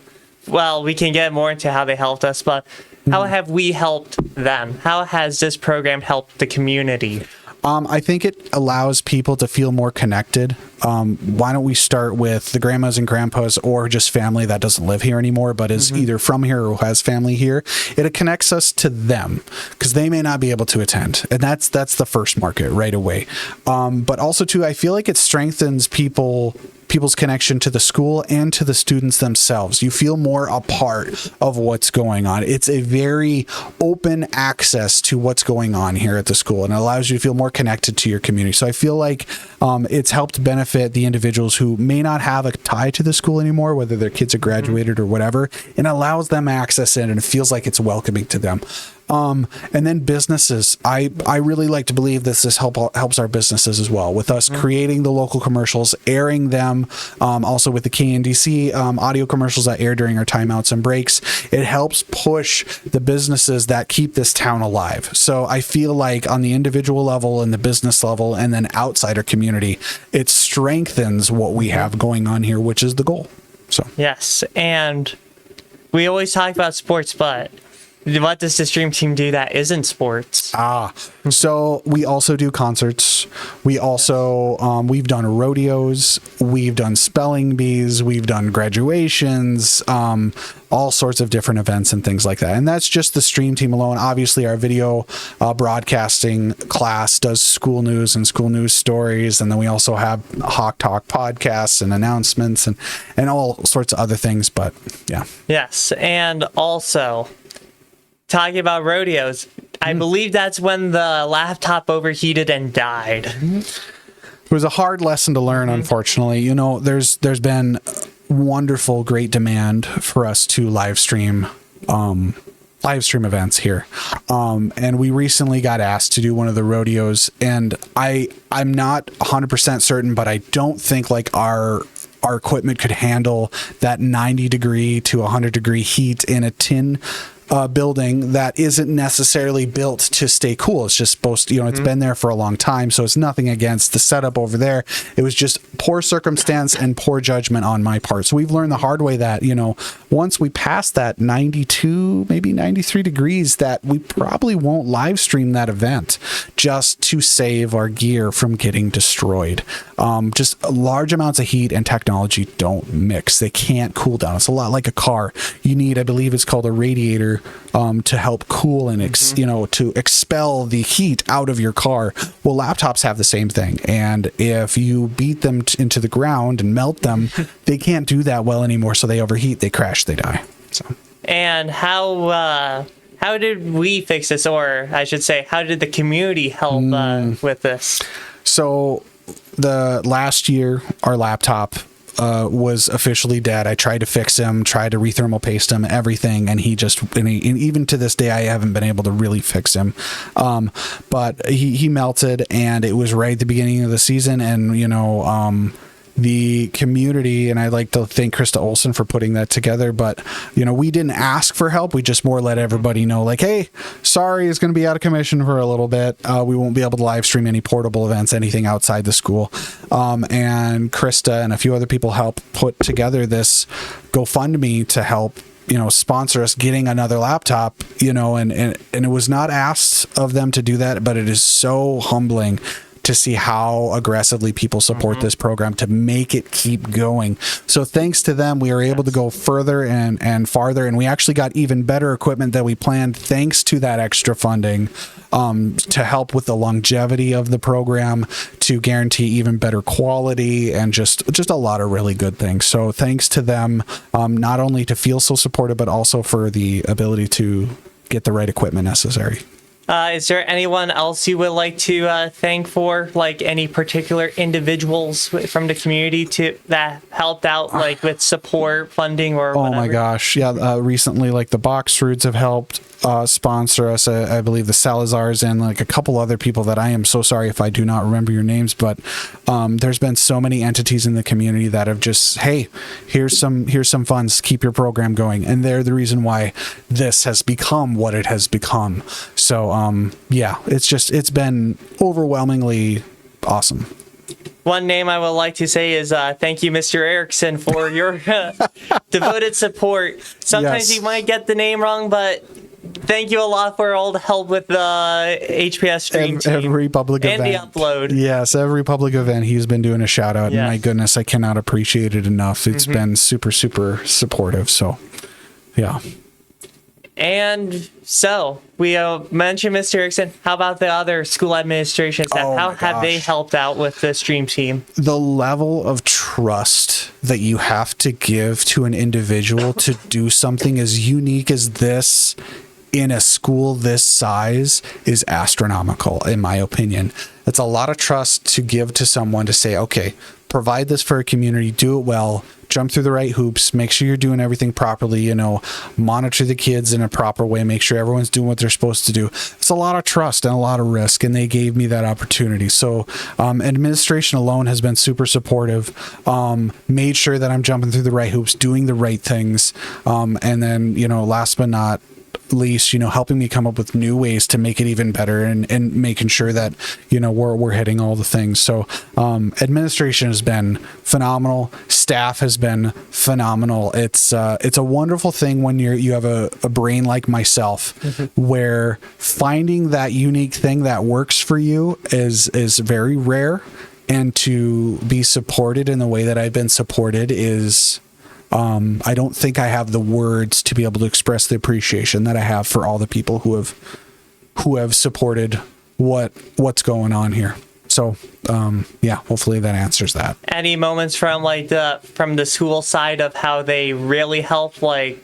well we can get more into how they helped us, but how have we helped them? How has this program helped the community?
I think it allows people to feel more connected. Why don't we start with the grandmas and grandpas or just family that doesn't live here anymore, but is either from here or has family here? It connects us to them because they may not be able to attend. And that's the first market right away. But also, too, I feel like it strengthens people's connection to the school and to the students themselves. You feel more a part of what's going on. It's a very open access to what's going on here at the school, and it allows you to feel more connected to your community. So I feel like it's helped benefit the individuals who may not have a tie to the school anymore, whether their kids are graduated or whatever, and allows them access in, and it feels like it's welcoming to them. And then businesses. I really like to believe this helps our businesses as well, with us creating the local commercials, airing them, also with the KNDC audio commercials that air during our timeouts and breaks. It helps push the businesses that keep this town alive. So I feel like on the individual level and the business level and then outside our community, it strengthens what we have going on here, which is the goal. So
yes, and we always talk about sports, but what does the Stream Team do that isn't sports?
So we also do concerts. We also, we've done rodeos. We've done spelling bees. We've done graduations, all sorts of different events and things like that. And that's just the Stream Team alone. Obviously, our video broadcasting class does school news and school news stories. And then we also have Hawk Talk podcasts and announcements and all sorts of other things. But yeah.
Yes. And also, talking about rodeos, I believe that's when the laptop overheated and died.
It was a hard lesson to learn, unfortunately. You know, there's been wonderful, great demand for us to live stream events here. And we recently got asked to do one of the rodeos, and I'm not 100% certain, but I don't think like our equipment could handle that 90 degree to 100 degree heat in a tin building that isn't necessarily built to stay cool. It's just supposed to, it's been there for a long time. So it's nothing against the setup over there. It was just poor circumstance and poor judgment on my part. So we've learned the hard way that, once we pass that 92, maybe 93 degrees, that we probably won't live stream that event just to save our gear from getting destroyed. Just large amounts of heat and technology don't mix. They can't cool down. It's a lot like a car. You need, I believe it's called a radiator, to help cool and to expel the heat out of your car. Well, laptops have the same thing, and if you beat them into the ground and melt them, they can't do that well anymore. So they overheat, they crash, they die. So.
And how did we fix this, or I should say, how did the community help with this? So
the last year, our laptop was officially dead. I tried to fix him, tried to rethermal paste him, everything, and even to this day, I haven't been able to really fix him. But he melted, and it was right at the beginning of the season, and the community, and I'd like to thank Krista Olson for putting that together, but we didn't ask for help. We just more let everybody know, like, hey, sorry, it's going to be out of commission for a little bit. We won't be able to live stream any portable events, anything outside the school. And Krista and a few other people helped put together this GoFundMe to help sponsor us getting another laptop, and it was not asked of them to do that, but it is so humbling to see how aggressively people support this program to make it keep going. So thanks to them, we were able to go further and farther, and we actually got even better equipment than we planned thanks to that extra funding, to help with the longevity of the program, to guarantee even better quality, and just a lot of really good things. So thanks to them, not only to feel so supported, but also for the ability to get the right equipment necessary.
Is there anyone else you would like to thank for, like any particular individuals from the community that helped out, like with support, funding, or whatever? Oh my
gosh, yeah. Recently, like the Box Fruits have helped sponsor us. I believe the Salazars and like a couple other people that I am so sorry if I do not remember your names, but there's been so many entities in the community that have just, hey, here's some funds, keep your program going, and they're the reason why this has become what it has become. So yeah, it's been overwhelmingly awesome.
One name I would like to say is thank you, Mr. Erickson, for your devoted support. Sometimes you might get the name wrong, but thank you a lot for all the help with the HPS Stream Team.
Every public event.
And the upload.
Yes, every public event he's been doing a shout out.
Yes.
And my goodness, I cannot appreciate it enough. It's been super, super supportive. So, yeah.
And so we mentioned Mr. Erickson. How about the other school administration staff?
Oh
How
my
have they
gosh.
helped out with the Stream Team?
The level of trust that you have to give to an individual to do something as unique as this in a school this size is astronomical, in my opinion. It's a lot of trust to give to someone to say, okay, provide this for a community, do it well, jump through the right hoops, make sure you're doing everything properly, you know, monitor the kids in a proper way, make sure everyone's doing what they're supposed to do. It's a lot of trust and a lot of risk, and they gave me that opportunity. So administration alone has been super supportive, made sure that I'm jumping through the right hoops, doing the right things, and then, you know, last but not least, you know, helping me come up with new ways to make it even better, and making sure that, you know, we're hitting all the things. So administration has been phenomenal. Staff has been phenomenal. It's a wonderful thing when you have a brain like myself, where finding that unique thing that works for you is very rare, and to be supported in the way that I've been supported is I don't think I have the words to be able to express the appreciation that I have for all the people who have supported what's going on here. So, yeah, hopefully that answers that.
Any moments from from the school side of how they really help, any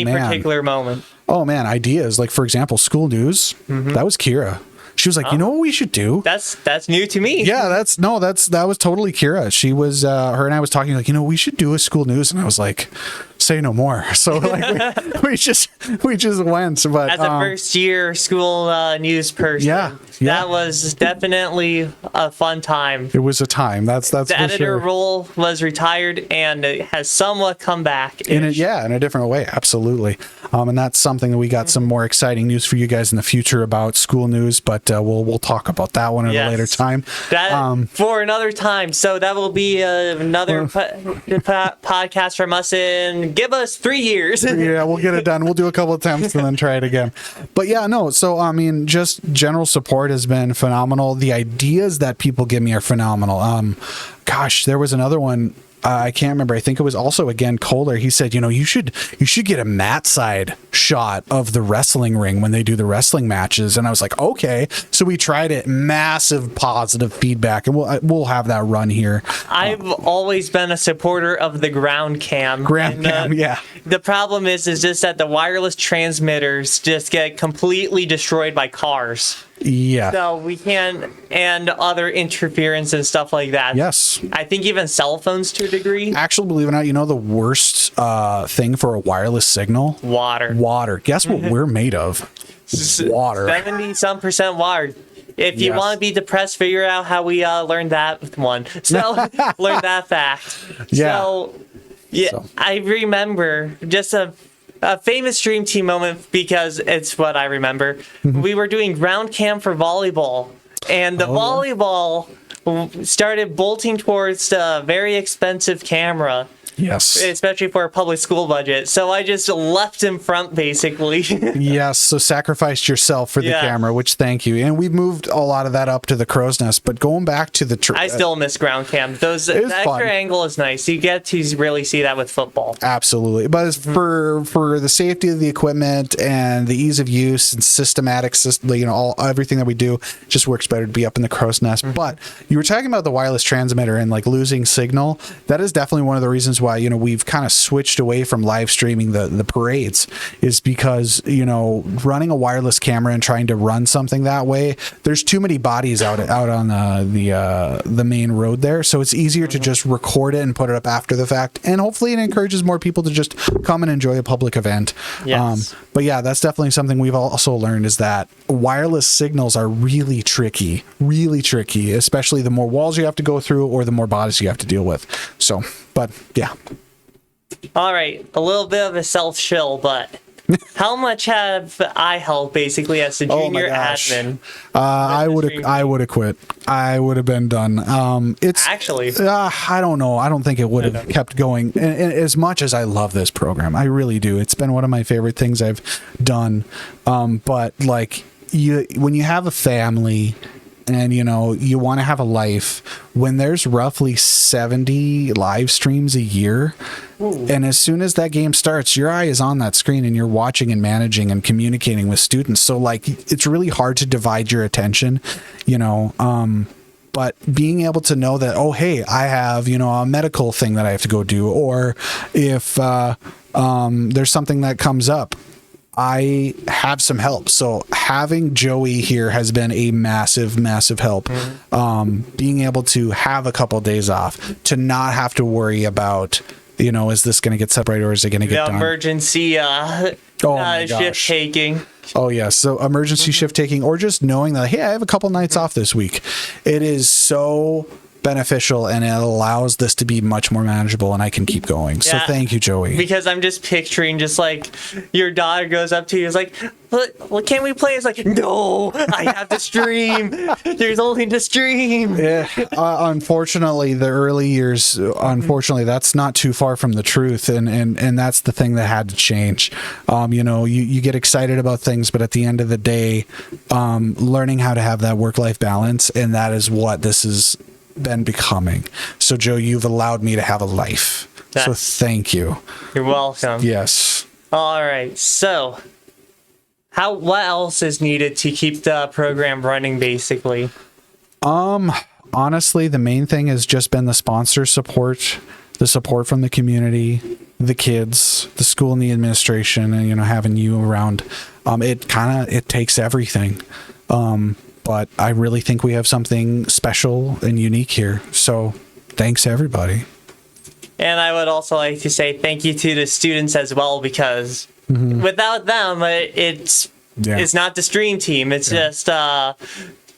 particular moment?
Oh man, ideas. Like, for example, school news. That was Kira. She was like, you know what we should do?
That's new to me.
Yeah, that was totally Kira. She was her and I was talking, like, you know, we should do a school news, and I was like, say no more. So like we just went. But
as a first year school news person,
yeah,
that was definitely a fun time.
It was a time. That's
the
for
editor
sure.
role was retired, and it has somewhat come back
In a different way, absolutely. And that's something that we got some more exciting news for you guys in the future about school news, but we'll talk about that one at a later time.
That for another time. So that will be another podcast from us in, give us 3 years.
Yeah, we'll get it done. We'll do a couple of attempts and then try it again. But yeah, no. So I mean, just general support has been phenomenal. The ideas that people give me are phenomenal. Gosh, there was another one. I can't remember. I think it was also, again, Kohler. He said, you know, you should get a mat side shot of the wrestling ring when they do the wrestling matches. And I was like, okay. So we tried it. Massive positive feedback, and we'll have that run here.
I've always been a supporter of the ground cam.
Yeah.
The problem is just that the wireless transmitters just get completely destroyed by cars.
Yeah.
So we can't, and other interference and stuff like that.
Yes.
I think even cell phones to a degree.
Actually, believe it or not, you know the worst thing for a wireless signal? Water. Guess what we're made of? Water.
70-some% water. If you want to be depressed, figure out how we learned that one. So learn that fact.
Yeah.
So I remember just a famous Stream Team moment, because it's what I remember. We were doing ground cam for volleyball, and the volleyball started bolting towards a very expensive camera.
Yes.
Especially for a public school budget. So I just left in front, basically.
Yes. So sacrificed yourself for the camera, which thank you. And we've moved a lot of that up to the crow's nest. But going back to the...
I still miss ground cam. The extra angle is nice. You get to really see that with football.
Absolutely. But as for the safety of the equipment and the ease of use and systematic, you know, everything that we do, it just works better to be up in the crow's nest. But you were talking about the wireless transmitter and like losing signal. That is definitely one of the reasons why, you know, we've kind of switched away from live streaming the parades, is because, you know, running a wireless camera and trying to run something that way, there's too many bodies out on the main road there. So it's easier to just record it and put it up after the fact. And hopefully it encourages more people to just come and enjoy a public event.
Yes.
But yeah, that's definitely something we've also learned, is that wireless signals are really tricky, especially the more walls you have to go through or the more bodies you have to deal with. So, but yeah.
All right, a little bit of a self-shill, but How much have I helped basically as the junior admin?
I would have quit. I would have been done. It's
actually,
I don't know. I don't think it would have kept going. And as much as I love this program, I really do. It's been one of my favorite things I've done. But like when you have a family and you want to have a life, when there's roughly 70 live streams a year, and as soon as that game starts, your eye is on that screen and you're watching and managing and communicating with students. So like it's really hard to divide your attention, but being able to know that, oh, hey, I have, a medical thing that I have to go do, or if there's something that comes up, I have some help. So having Joey here has been a massive, massive help. Being able to have a couple of days off, to not have to worry about, is this going to get separated or is it going to get done?
Emergency shift taking.
Oh, yeah. So emergency shift taking, or just knowing that, hey, I have a couple nights off this week. It is so beneficial, and it allows this to be much more manageable, and I can keep going. So thank you, Joey.
Because I'm just picturing just like your daughter goes up to you, is like, well, can we play? It's like, no, I have to stream. There's only to stream.
Yeah. Unfortunately, the early years, that's not too far from the truth, and that's the thing that had to change. You get excited about things, but at the end of the day, learning how to have that work-life balance, and that is what this is been becoming. So Joe, you've allowed me to have a life. So thank you.
You're welcome.
Yes.
All right. So what else is needed to keep the program running basically?
Honestly, the main thing has just been the sponsor support, the support from the community, the kids, the school and the administration, and having you around. It takes everything. But I really think we have something special and unique here. So thanks, everybody.
And I would also like to say thank you to the students as well, because without them, it's not the stream team. It's just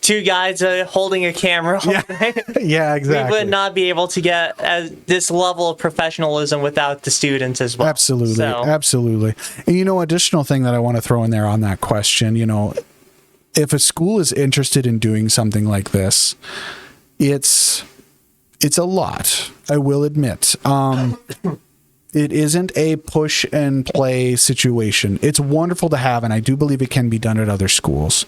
two guys holding a camera.
Yeah, exactly.
We would not be able to get this level of professionalism without the students as well.
Absolutely. Absolutely. And additional thing that I want to throw in there on that question, if a school is interested in doing something like this, it's a lot, I will admit. It isn't a push and play situation. It's wonderful to have, and I do believe it can be done at other schools.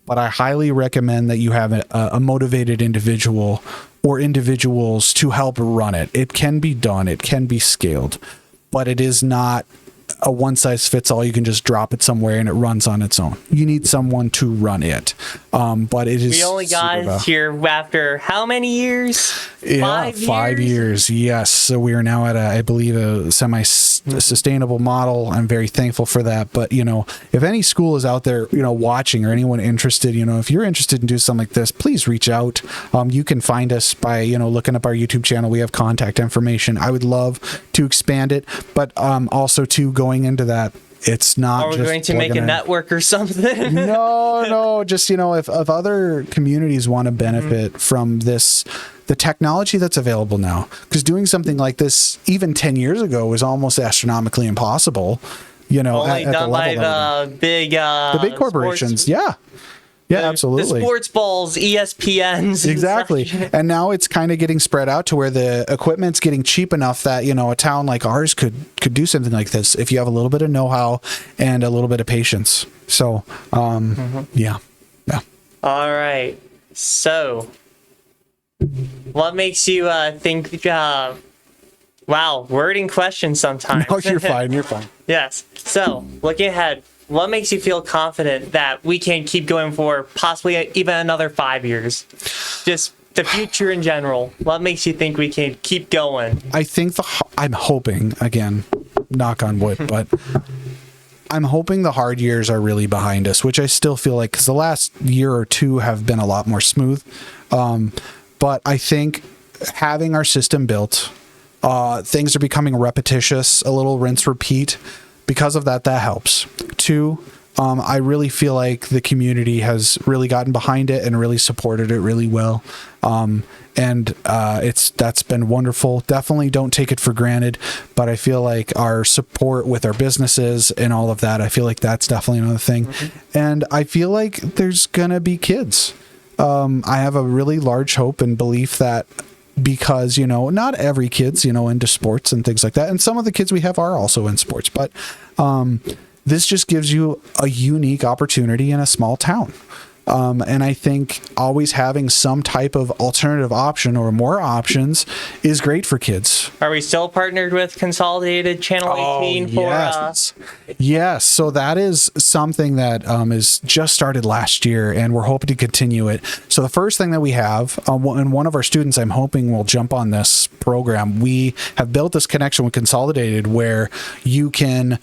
But I highly recommend that you have a motivated individual or individuals to help run it. It can be done. It can be scaled. But it is not a one-size-fits-all. You can just drop it somewhere and it runs on its own. You need someone to run it. But it is.
We only got here after how many years?
5 years. Yes. So we are now at I believe a semi-sustainable model. I'm very thankful for that. But if any school is out there, watching, or anyone interested, if you're interested in doing something like this, please reach out. You can find us by looking up our YouTube channel. We have contact information. I would love to expand it, but also to going into that, it's not.
Are we going to make a network or something?
No. Just if other communities want to benefit from this, the technology that's available now, because doing something like this even 10 years ago was almost astronomically impossible.
Only done by the big
corporations. Yeah, absolutely.
The sports balls, ESPNs.
Exactly. And now it's kind of getting spread out to where the equipment's getting cheap enough that, a town like ours could do something like this if you have a little bit of know-how and a little bit of patience. So, yeah.
All right. So, what makes you think, wow, wording questions sometimes.
No, you're fine.
Yes. So, looking ahead, what makes you feel confident that we can keep going for possibly even another 5 years? Just the future in general. What makes you think we can keep going?
I think I'm hoping, again, knock on wood, but I'm hoping the hard years are really behind us, which I still feel like, because the last year or two have been a lot more smooth. But I think having our system built, things are becoming repetitious, a little rinse repeat. Because of that helps. 2, I really feel like the community has really gotten behind it and really supported it really well. And that's been wonderful. Definitely don't take it for granted, but I feel like our support with our businesses and all of that, I feel like that's definitely another thing. And I feel like there's gonna be kids. I have a really large hope and belief that, because, you know, not every kid's, you know, into sports and things like that, and some of the kids we have are also in sports, but this just gives you a unique opportunity in a small town. And I think always having some type of alternative option or more options is great for kids.
Are we still partnered with Consolidated Channel 18
yes. Yes. So that is something that is just started last year, and we're hoping to continue it. So the first thing that we have, and one of our students I'm hoping will jump on this program, we have built this connection with Consolidated where you can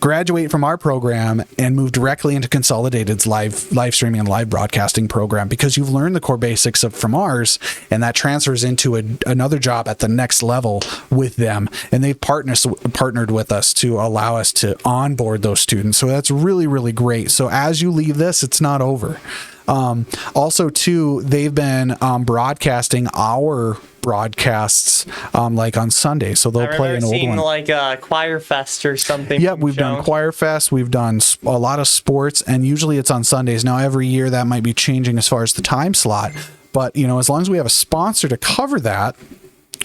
graduate from our program and move directly into Consolidated's live streaming and live broadcasting program, because you've learned the core basics from ours, and that transfers into another job at the next level with them. And they've partnered with us to allow us to onboard those students. So that's really, really great. So as you leave this, it's not over. Also, too, they've been broadcasting our broadcasts like on Sunday, so they'll play an old one,
like a Choir Fest or something.
Yeah, we've done Choir Fest, we've done a lot of sports, and usually it's on Sundays. Now every year that might be changing as far as the time slot, but you know, as long as we have a sponsor to cover that,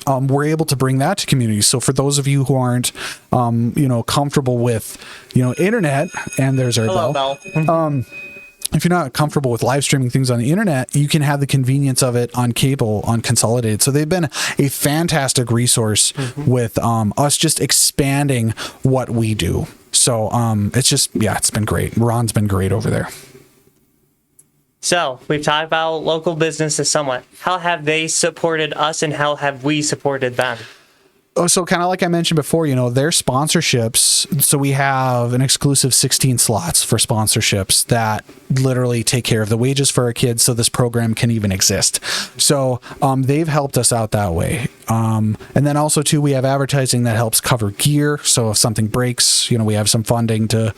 we're able to bring that to communities. So for those of you who aren't you know, comfortable with, you know, internet, and there's our bell. If you're not comfortable with live streaming things on the internet, you can have the convenience of it on cable on Consolidated. So they've been a fantastic resource with us just expanding what we do. So it's just, yeah, it's been great. Ron's been great over there.
So we've talked about local businesses somewhat. How have they supported us, and how have we supported them?
So kind of like I mentioned before, you know, their sponsorships. So we have an exclusive 16 slots for sponsorships that literally take care of the wages for our kids, so this program can even exist. So they've helped us out that way. And then also too, we have advertising that helps cover gear. So if something breaks, you know, we have some funding to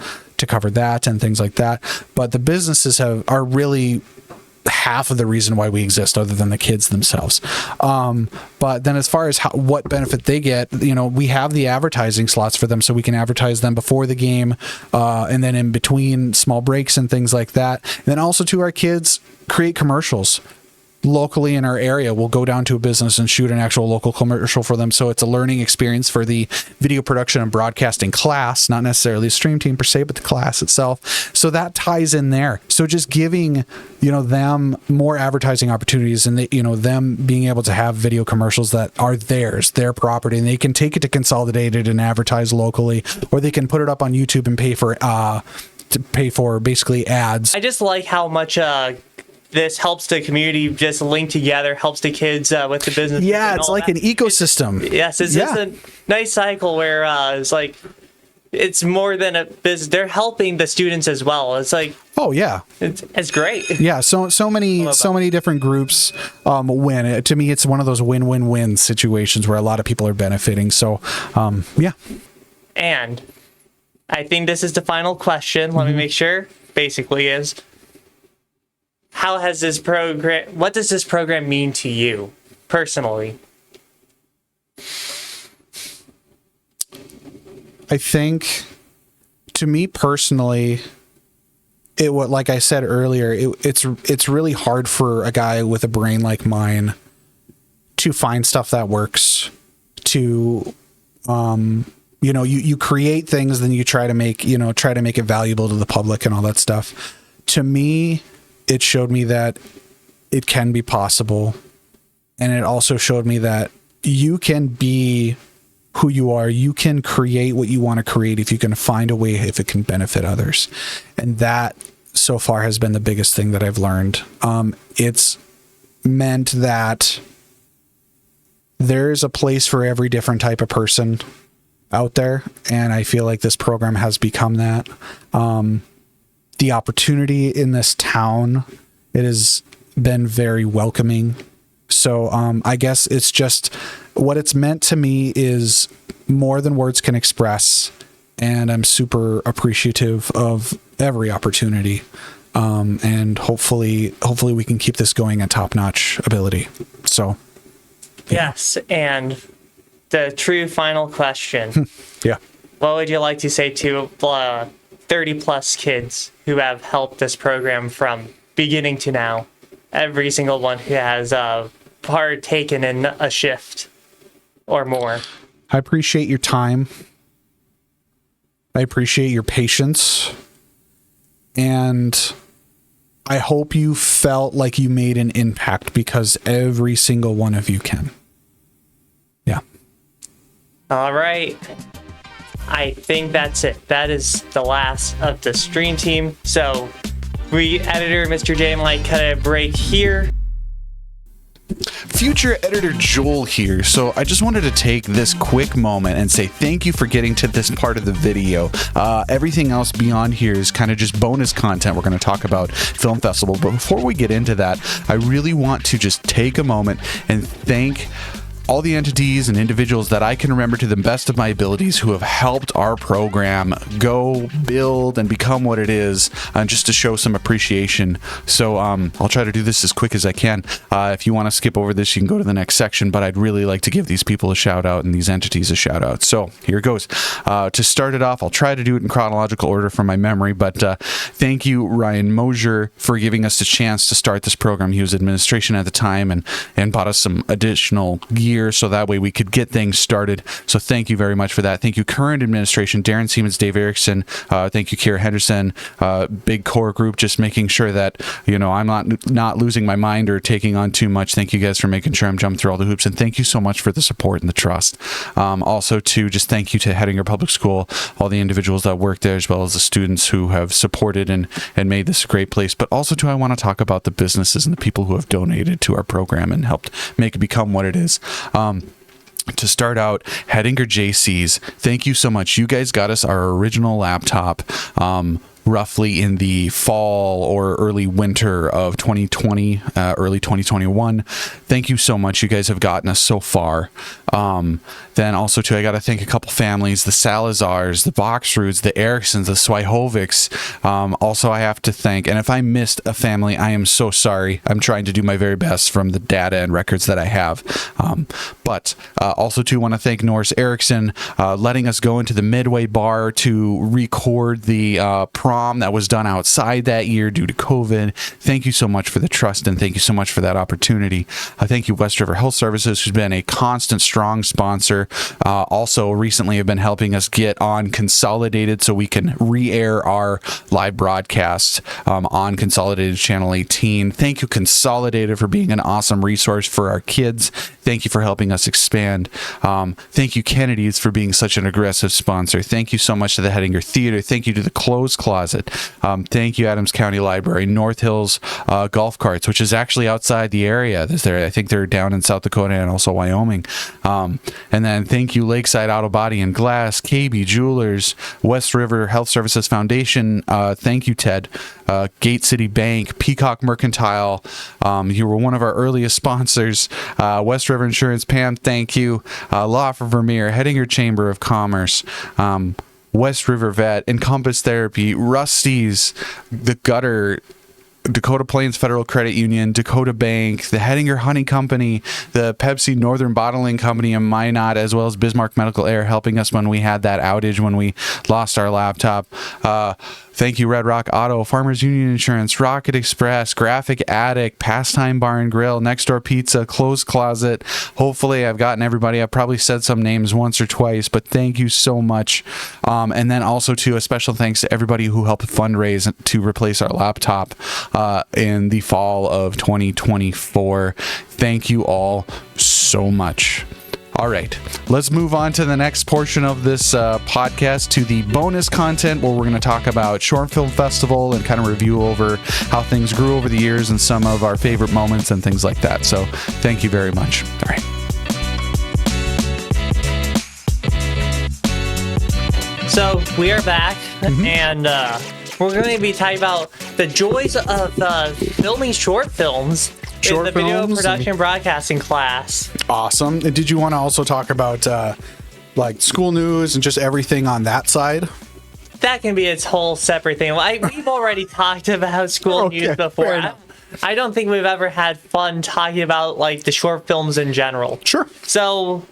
cover that and things like that. But the businesses are really half of the reason why we exist, other than the kids themselves. But then as far as what benefit they get, you know, we have the advertising slots for them, so we can advertise them before the game, and then in between small breaks and things like that. And then also to our kids, create commercials locally in our area. We'll go down to a business and shoot an actual local commercial for them. So it's a learning experience for the video production and broadcasting class, not necessarily a stream team per se, but the class itself. So that ties in there. So just giving, you know, them more advertising opportunities, and they, you know, them being able to have video commercials that are theirs, their property, and they can take it to Consolidated and advertise locally, or they can put it up on YouTube and pay for basically ads.
I just like how much this helps the community just link together, helps the kids with the business.
Yeah, it's like an ecosystem.
It's a nice cycle where it's like, it's more than a business. They're helping the students as well. It's like,
oh yeah,
it's great.
Yeah, so many different groups win. To me, it's one of those win-win-win situations where a lot of people are benefiting. So yeah.
And I think this is the final question. Let me make sure. Basically, is what does this program mean to you personally?
I think, to me personally, like I said earlier, it's really hard for a guy with a brain like mine to find stuff that works. To you know, you create things, then you try to make it valuable to the public and all that stuff. To me, it showed me that it can be possible, and it also showed me that you can be who you are. You can create what you want to create if you can find a way, if it can benefit others. And that so far has been the biggest thing that I've learned. It's meant that there's a place for every different type of person out there, and I feel like this program has become that. The opportunity in this town, it has been very welcoming. So I guess it's just, what it's meant to me is more than words can express, and I'm super appreciative of every opportunity and hopefully we can keep this going at top-notch ability. So,
yes, and the true final question.
yeah.
What would you like to say to 30-plus kids who have helped this program from beginning to now? Every single one who has partaken in a shift or more.
I appreciate your time. I appreciate your patience. And I hope you felt like you made an impact, because every single one of you can. Yeah.
All right. I think that's it. That is the last of the stream team. So editor Mr. J might cut a break here.
Future editor Joel here. So I just wanted to take this quick moment and say thank you for getting to this part of the video. Everything else beyond here is kind of just bonus content. We're going to talk about film festival. But before we get into that, I really want to just take a moment and thank all the entities and individuals that I can remember to the best of my abilities who have helped our program go, build, and become what it is, just to show some appreciation. So I'll try to do this as quick as I can. If you want to skip over this, you can go to the next section, but I'd really like to give these people a shout out and these entities a shout out. So here goes. To start it off, I'll try to do it in chronological order from my memory, but thank you, Ryan Mosier, for giving us the chance to start this program. He was administration at the time and bought us some additional gear so that way we could get things started. So thank you very much for that. Thank you, current administration, Darren Siemens, Dave Erickson. Thank you, Kira Henderson, big core group, just making sure that, I'm not losing my mind or taking on too much. Thank you guys for making sure I'm jumping through all the hoops. And thank you so much for the support and the trust. Also, just thank you to Hettinger Public School, all the individuals that work there, as well as the students who have supported and made this a great place. But also, I want to talk about the businesses and the people who have donated to our program and helped make it become what it is. To start out, Hettinger JCs, thank you so much. You guys got us our original laptop roughly in the fall or early winter of 2020, early 2021. Thank you so much. You guys have gotten us so far. Then also, I got to thank a couple families, the Salazars, the Boxroods, the Ericksons, the Swihovics. Also, I have to thank, and if I missed a family, I am so sorry. I'm trying to do my very best from the data and records that I have. But also, want to thank Norris Erickson, letting us go into the Midway Bar to record the prom that was done outside that year due to COVID. Thank you so much for the trust, and thank you so much for that opportunity. Thank you, West River Health Services, who's been a constant, strong sponsor. Also, recently have been helping us get on Consolidated so we can re-air our live broadcasts on Consolidated Channel 18. Thank you, Consolidated, for being an awesome resource for our kids. Thank you for helping us expand. Thank you, Kennedy's, for being such an aggressive sponsor. Thank you so much to the Hettinger Theater. Thank you to the Clothes Closet. Thank you, Adams County Library. North Hills Golf Carts, which is actually outside the area. I think they're down in South Dakota and also Wyoming. And then thank you, Lakeside Auto Body and Glass, KB Jewelers, West River Health Services Foundation. Thank you, Ted. Gate City Bank, Peacock Mercantile. You were one of our earliest sponsors. West River Insurance, Pam, thank you. Law for Vermeer, Hettinger Chamber of Commerce, West River Vet, Encompass Therapy, Rusty's, The Gutter, Dakota Plains Federal Credit Union, Dakota Bank, the Hettinger Honey Company, the Pepsi Northern Bottling Company in Minot, as well as Bismarck Medical Air, helping us when we had that outage when we lost our laptop. Thank you, Red Rock Auto, Farmers Union Insurance, Rocket Express, Graphic Attic, Pastime Bar and Grill, Next Door Pizza, Clothes Closet. Hopefully I've gotten everybody. I've probably said some names once or twice, but thank you so much. And then also, a special thanks to everybody who helped fundraise to replace our laptop in the fall of 2024. Thank you all so much. All right, let's move on to the next portion of this podcast, to the bonus content, where we're going to talk about Short Film Festival and kind of review over how things grew over the years and some of our favorite moments and things like that. So thank you very much. All right.
So we are back, and we're going to be talking about the joys of filming short films. In the video production broadcasting class.
Awesome. And did you want to also talk about like school news and just everything on that side?
that can be its whole separate thing. We've already talked about school news before. I don't think we've ever had fun talking about like the short films in general.
Sure.
So,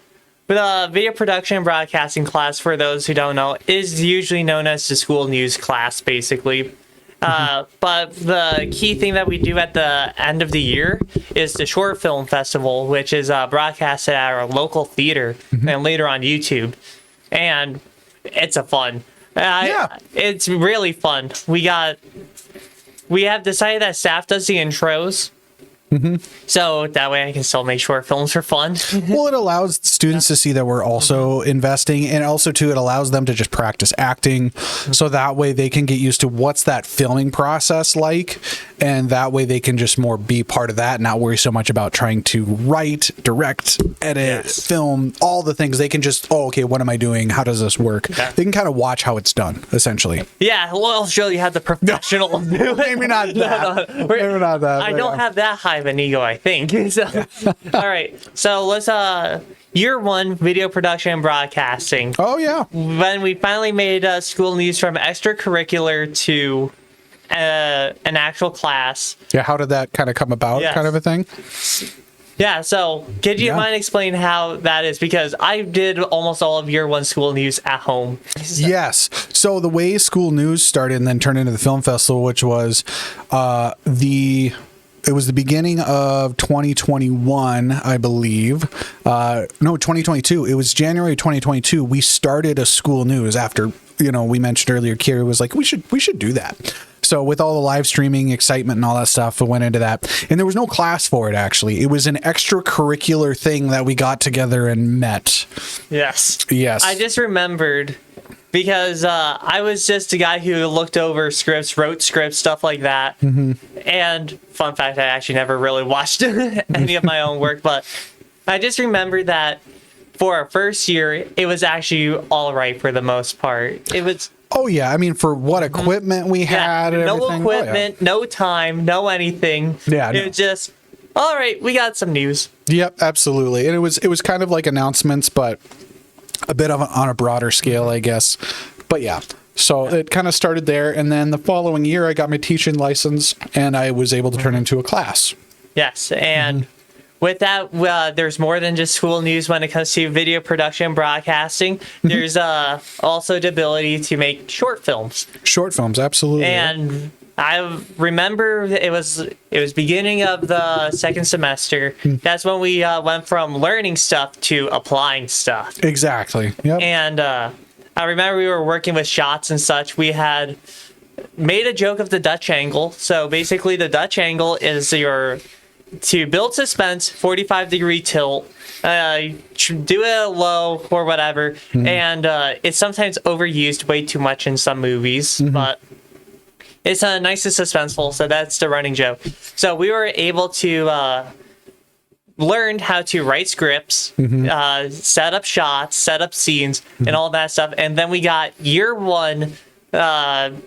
the video production and broadcasting class, for those who don't know, is usually known as the school news class, basically. But the key thing that we do at the end of the year is the short film festival, which is broadcasted at our local theater and later on YouTube. And it's a fun. It's really fun. We have decided that staff does the intros. So that way I can still make short films for fun.
Well, it allows students to see that we're also investing, and also too, it allows them to just practice acting. So that way they can get used to what's that filming process like, and that way they can just more be part of that and not worry so much about trying to write, direct, edit, film, all the things. They can just, okay, what am I doing? How does this work? They can kind of watch how it's done, essentially.
Yeah, well, I'll show you how the professional do it.
Maybe not that. Maybe not that.
I don't have that high of an ego, I think. So, all right, so let's year one, video production and broadcasting.
Oh yeah.
When we finally made school news from extracurricular to an actual class.
Yeah, how did that kind of come about, kind of a thing?
Yeah, so could you mind explain how that is? Because I did almost all of year one school news at home.
Yes. So the way school news started and then turned into the film festival, which was it was the beginning of 2021, I believe. No, 2022. It was January 2022. We started a school news after, we mentioned earlier, Kira was like, we should do that. So with all the live streaming excitement and all that stuff, it went into that. And there was no class for it, actually. It was an extracurricular thing that we got together and met.
Yes.
Yes.
I just remembered because I was just a guy who looked over scripts, wrote scripts, stuff like that. And fun fact, I actually never really watched any of my own work, but I just remembered that for our first year, it was actually all right for the most part. It was...
Oh, yeah. I mean, for what equipment we had and everything.
No equipment, no time, no anything.
Yeah.
It was just, all right, we got some news.
Yep, absolutely. And it was kind of like announcements, but a bit of on a broader scale, I guess. But yeah, so it kind of started there. And then the following year, I got my teaching license and I was able to turn into a class.
Yes. And with that, there's more than just school news when it comes to video production and broadcasting. There's also the ability to make short films. Short films, absolutely. And I remember it was beginning of the second semester. That's when we went from learning stuff to applying stuff. Exactly. Yep. And I remember we were working with shots and such. We had made a joke of the Dutch angle. So basically the Dutch angle is to build suspense, 45-degree tilt, do it low or whatever, and it's sometimes overused way too much in some movies, but it's nice and suspenseful, so that's the running joke. So we were able to learn how to write scripts, set up shots, set up scenes, and all that stuff, and then we got year one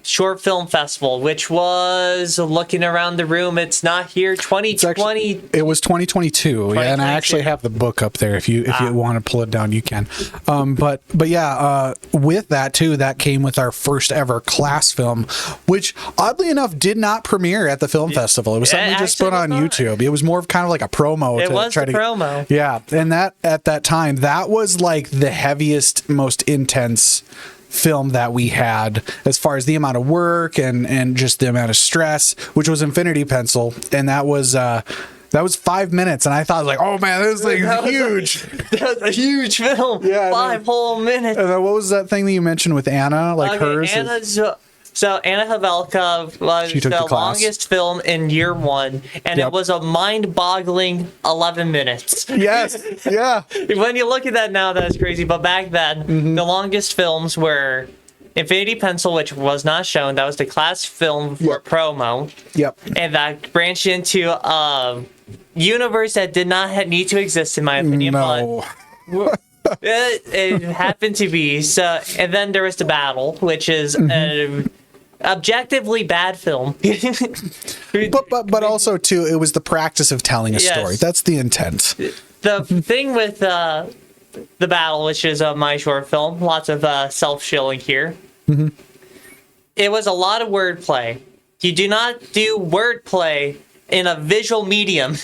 short film festival, which was looking around the room. It's not here. 2020. It was 2022. Yeah, and I actually have the book up there. If you want to pull it down, you can. But yeah, with that too, that came with our first ever class film, which oddly enough did not premiere at the film festival. It was something we just put on YouTube. It was more of kind of like a promo. It was a promo. Yeah, and that at that time, that was like the heaviest, most intense film that we had as far as the amount of work and just the amount of stress, which was Infinity Pencil, and that was 5 minutes, and I thought, like, oh man, this thing's huge. That was a huge film. Yeah, 5 whole minutes. And then what was that thing that you mentioned with Anna? Like hers. So Anna Havelka was the longest film in year one, and it was a mind-boggling 11 minutes. Yes, yeah. When you look at that now, that's crazy. But back then, the longest films were Infinity Pencil, which was not shown. That was the class film for promo. Yep. And that branched into a universe that did not need to exist, in my opinion. No. But it happened to be. So, and then there was The Battle, which is an objectively bad film. but also too, it was the practice of telling a story. That's the intent. The thing with The Battle, which is my short film, lots of self-shilling here. it was a lot of wordplay. You do not do wordplay in a visual medium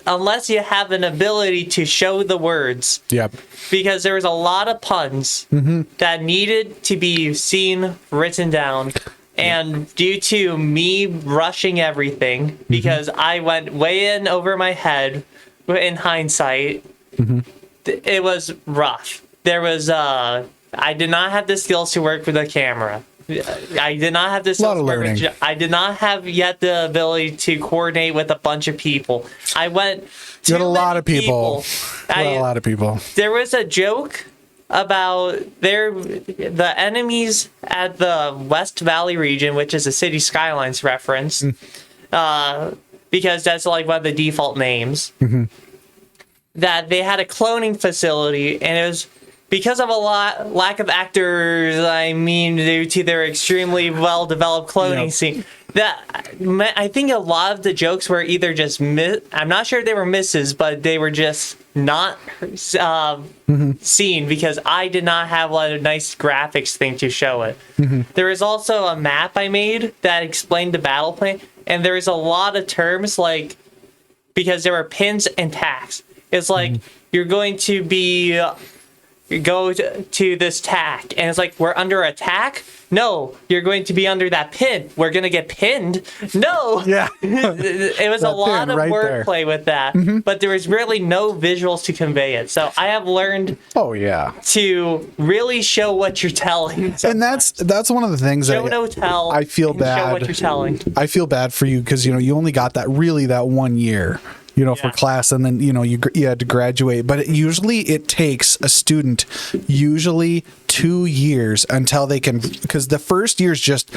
unless you have an ability to show the words.
Yep.
Because there was a lot of puns that needed to be seen, written down. And due to me rushing everything, because I went way in over my head in hindsight, it was rough. There was, I did not have the skills to work with a camera. I did not have this.
A lot of learning.
I did not have yet the ability to coordinate with a bunch of people. I went.
You had a lot of people. A lot of people.
There was a joke about the enemies at the West Valley region, which is a City Skylines reference, because that's like one of the default names. That they had a cloning facility, and it was. Because of a lack of actors, I mean, due to their extremely well-developed cloning scene, I think a lot of the jokes were either just I'm not sure they were misses, but they were just not seen because I did not have a nice graphics thing to show it. There was also a map I made that explained the battle plan, and there was a lot of terms like because there were pins and tacks. It's like you're going to be. Go to this tack, and it's like, we're under attack? No, you're going to be under that pin. We're going to get pinned? No!
Yeah.
It was a lot of wordplay with that, but there was really no visuals to convey it. So I have learned to really show what you're telling. Sometimes.
And that's one of the things
show no tell.
I feel bad.
Show what you're telling.
I feel bad for you because, you only got that 1 year. For class, and then, you had to graduate. But usually it takes a student usually 2 years until they can, because the first year is just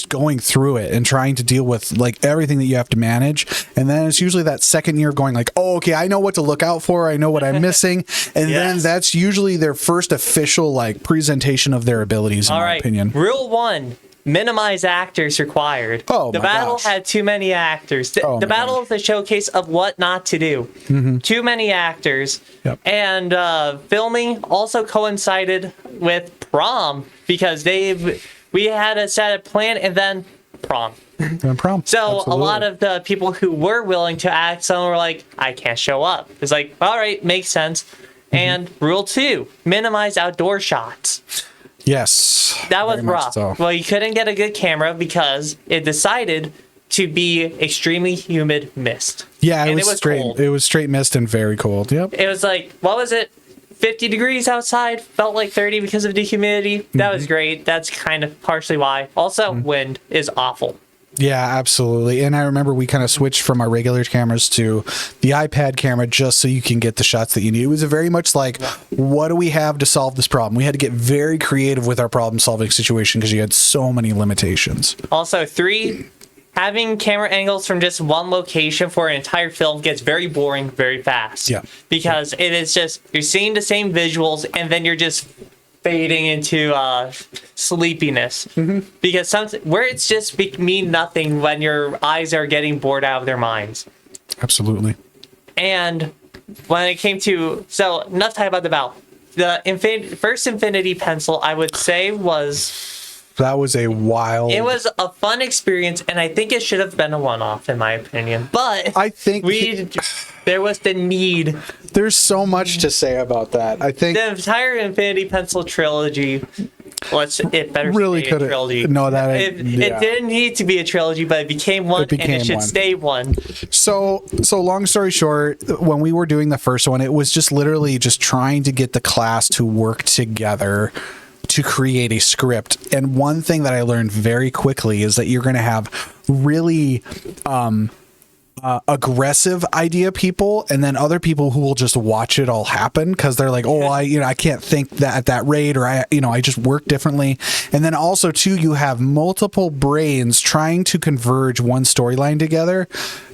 going through it and trying to deal with like everything that you have to manage. And then it's usually that second year going like, oh, okay, I know what to look out for. I know what I'm missing. And then that's usually their first official like presentation of their abilities, in my opinion.
Rule 1. Minimize actors required.
Oh,
the battle had too many actors. The battle is a showcase of what not to do. Too many actors. And filming also coincided with prom because we had a set plan and then prom. So a lot of the people who were willing to act, some were like, I can't show up. It's like, all right, makes sense. And rule 2, minimize outdoor shots.
Yes.
That was rough. So. Well, you couldn't get a good camera because it decided to be extremely humid mist.
Yeah, it was straight. Cold. It was straight mist and very cold. Yep.
It was like, what was it? 50 degrees outside. Felt like 30 because of the humidity. That was great. That's kind of partially why. Also, wind is awful.
Yeah, absolutely. And I remember we kind of switched from our regular cameras to the iPad camera just so you can get the shots that you need. It was very much like, what do we have to solve this problem? We had to get very creative with our problem-solving situation because you had so many limitations. Also, 3, having camera angles from just one location for an entire film gets very boring very fast. Yeah. Because it is just, you're seeing the same visuals and then you're just fading into sleepiness because where it's just mean nothing when your eyes are getting bored out of their minds. Absolutely.
And when it came to enough time about the battle. The first Infinity pencil, I would say,
that was a wild.
It was a fun experience, and I think it should have been a one-off, in my opinion. But
I think
there was the need.
There's so much to say about that. I think
the entire Infinity Pencil trilogy. It better
really
could have trilogy.
No,
it didn't need to be a trilogy, but it became one, and it should stay one.
So long story short, when we were doing the first one, it was just literally just trying to get the class to work together to create a script. And one thing that I learned very quickly is that you're going to have really aggressive idea people, and then other people who will just watch it all happen because they're like, oh, I can't think that at that rate, or I just work differently. And then also too, you have multiple brains trying to converge one storyline together.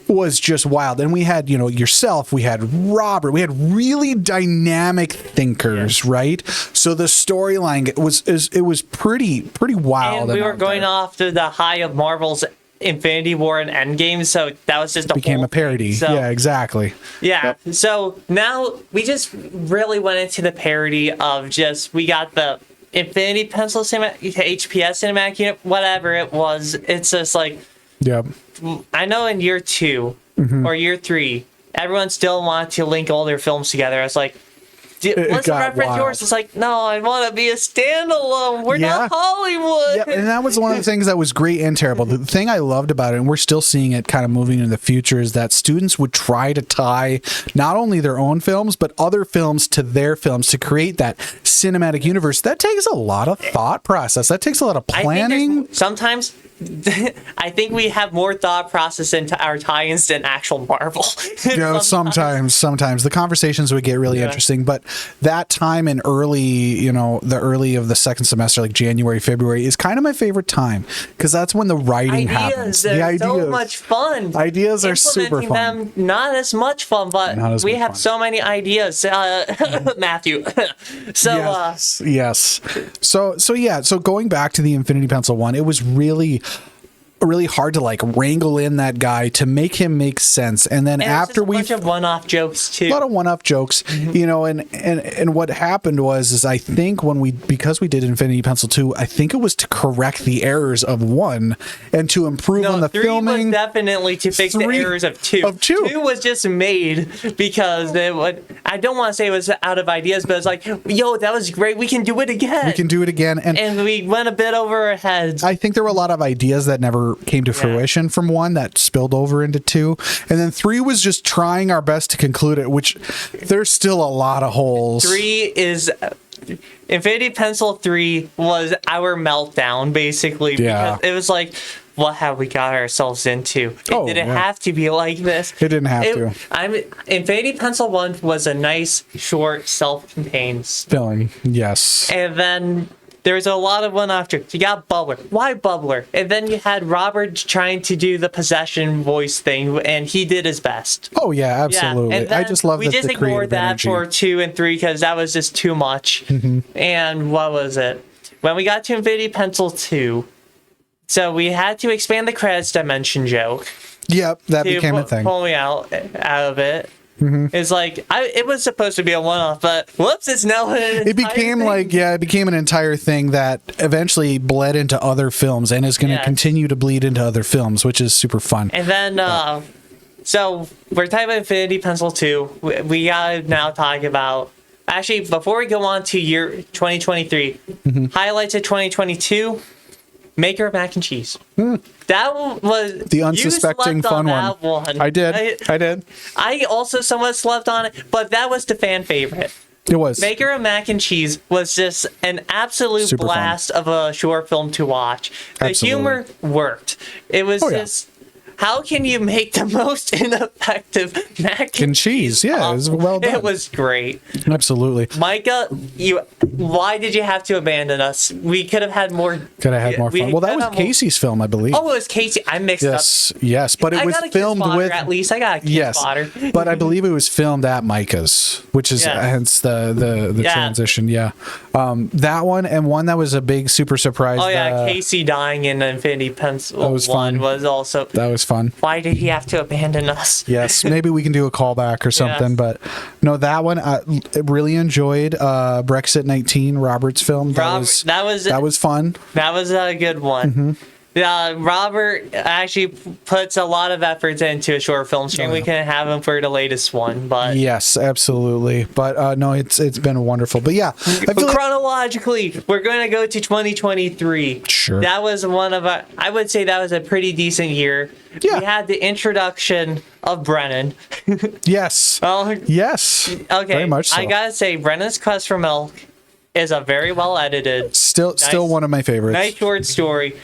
Was just wild. And we had, yourself, we had Robert, we had really dynamic thinkers, right? So the storyline was pretty wild.
And we were going off to the high of Marvel's Infinity War and Endgame, so that was just
became a parody. So, yeah, exactly.
Yeah. Yep. So now we just really went into the parody of we got the Infinity Pencil HPS Cinematic Unit, whatever it was, it's just like,
yeah.
I know in year 2 or year 3, everyone still wanted to link all their films together. I was like, what's the reference yours? It's like, no, I want to be a standalone. We're not Hollywood.
Yeah, and that was one of the things that was great and terrible. The thing I loved about it, and we're still seeing it kind of moving in the future, is that students would try to tie not only their own films, but other films to their films to create that cinematic universe. That takes a lot of thought process. That takes a lot of planning.
Sometimes I think we have more thought process into our tie-ins than actual Marvel. Sometimes the conversations would get really interesting, but that time in the early of the second semester, like January, February, is kind of my favorite time because that's when the writing happens. The ideas, so much fun. Ideas are super fun. Not as much fun, but we have so many ideas. Matthew.
Yes. So going back to the Infinity Pencil one, it was really hard to like wrangle in that guy to make him make sense. And then after we, a
bunch of one-off jokes too.
A lot of one-off jokes, and what happened was I think because we did Infinity Pencil 2, I think it was to correct the errors of 1 and to improve on the
3
filming.
Was definitely to fix the errors of 2. 2 was just made because I don't want to say it was out of ideas, but it's like, yo, that was great. We can do it again. And we went a bit over our heads.
I think there were a lot of ideas that never came to fruition from 1 that spilled over into 2, and then 3 was just trying our best to conclude it, which there's still a lot of holes.
3 is Infinity Pencil 3 was our meltdown basically, because it was like, what have we got ourselves into? It didn't have to be like this.
It didn't have to.
Infinity Pencil 1 was a nice, short, self-contained
film. Yes.
And then there's a lot of one-off jokes. You got Bubbler. Why Bubbler? And then you had Robert trying to do the possession voice thing, and he did his best.
Oh, yeah, absolutely.
Yeah. I
just love that the creative energy. We just ignored that
for 2 and 3 because that was just too much. And what was it? When we got to Infinity Pencil 2, so we had to expand the credits dimension joke.
Yep, that became a thing.
Pull me out of it. It's like it was supposed to be a one-off, but whoops, it's now
it became it became an entire thing that eventually bled into other films and is going to continue to bleed into other films, which is super fun.
And then so we're talking about Infinity Pencil 2. We gotta now talk about, actually before we go on to year 2023, highlights of 2022. Maker of Mac and Cheese. That was
the unsuspecting fun one. I did.
I also somewhat slept on it, but that was the fan favorite.
It was.
Maker of Mac and Cheese was just an absolute super blast of a short film to watch. The humor worked. It was just, how can you make the most ineffective mac and cheese?
Yeah, it was well done.
It was great.
Absolutely.
Micah, why did you have to abandon us? We could have had more.
Could have had more fun. Well, that was Casey's film, I believe.
Oh, it was Casey. I mixed up.
Yes, but it was filmed with.
At least I got a kid spotter.
But I believe it was filmed at Micah's, which is hence the transition. Yeah, that one and one that was a big super surprise.
Oh yeah, Casey dying in Infinity Pencil. That was fun. Was also
that was fun.
Why did he have to abandon us?
Yes, maybe we can do a callback or something. But no, that one I really enjoyed. Brexit 19, Robert's film. That was fun.
That was a good one. Robert actually puts a lot of effort into a short film stream. We can have him for the latest one, but
yes, absolutely. But no, it's been wonderful. But yeah,
chronologically, we're going to go to 2023.
Sure,
that was one of our. I would say that was a pretty decent year. Yeah. We had the introduction of Brennan.
Yes. Yes.
Okay.
Very much so.
I gotta say, Brennan's Quest for Milk is a very well edited.
Still one of my favorites.
Nice short story.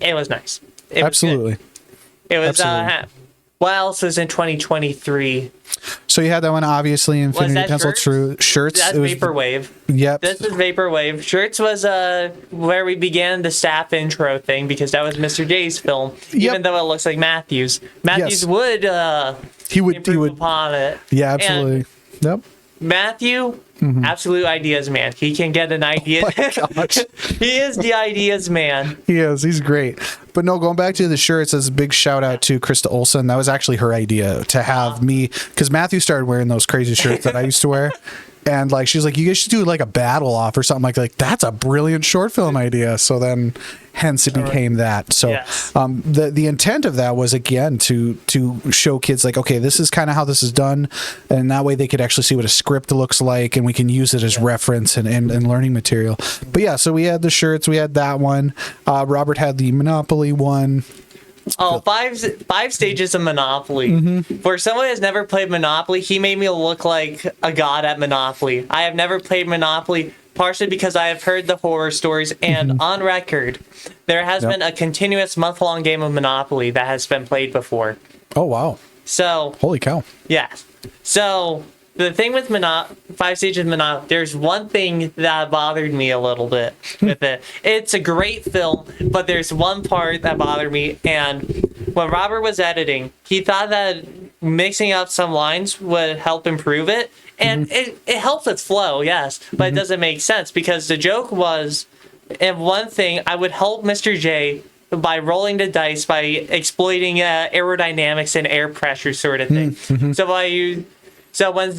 It was nice.
Absolutely.
It was. What else was in 2023?
So you had that one, obviously, Infinity Pencil Shirts.
That's Vaporwave.
Yep.
This is Vaporwave. Shirts was where we began the staff intro thing, because that was Mr. J's film. Even though it looks like Matthews. Matthews would improve upon it.
Yeah, absolutely. Yep.
Matthew, absolute ideas man. He can get an idea.
Oh my gosh.
He is the ideas man.
He is. He's great. But no, going back to the shirts, as a big shout out to Krista Olsen. That was actually her idea to have me, because Matthew started wearing those crazy shirts that I used to wear. And like she's like, you guys should do like a battle off or something like that's a brilliant short film idea. So then hence it became that. So
Yes.
The intent of that was again to show kids like, okay, this is kind of how this is done, and that way they could actually see what a script looks like, and we can use it as reference and learning material. But yeah, so we had the shirts, we had that one. Robert had the Monopoly one.
Oh, five stages of Monopoly.
Mm-hmm.
For someone who has never played Monopoly, he made me look like a god at Monopoly. I have never played Monopoly, partially because I have heard the horror stories, and on record, there has been a continuous month-long game of Monopoly that has been played before.
Oh, wow.
So,
Holy cow.
yes. So, the thing with Five Stages of Monopoly, there's one thing that bothered me a little bit with it. It's a great film, but there's one part that bothered me, and when Robert was editing, he thought that mixing up some lines would help improve it, and it helps its flow, yes, but it doesn't make sense, because the joke was, and one thing, I would help Mr. J by rolling the dice, by exploiting aerodynamics and air pressure sort of thing. So when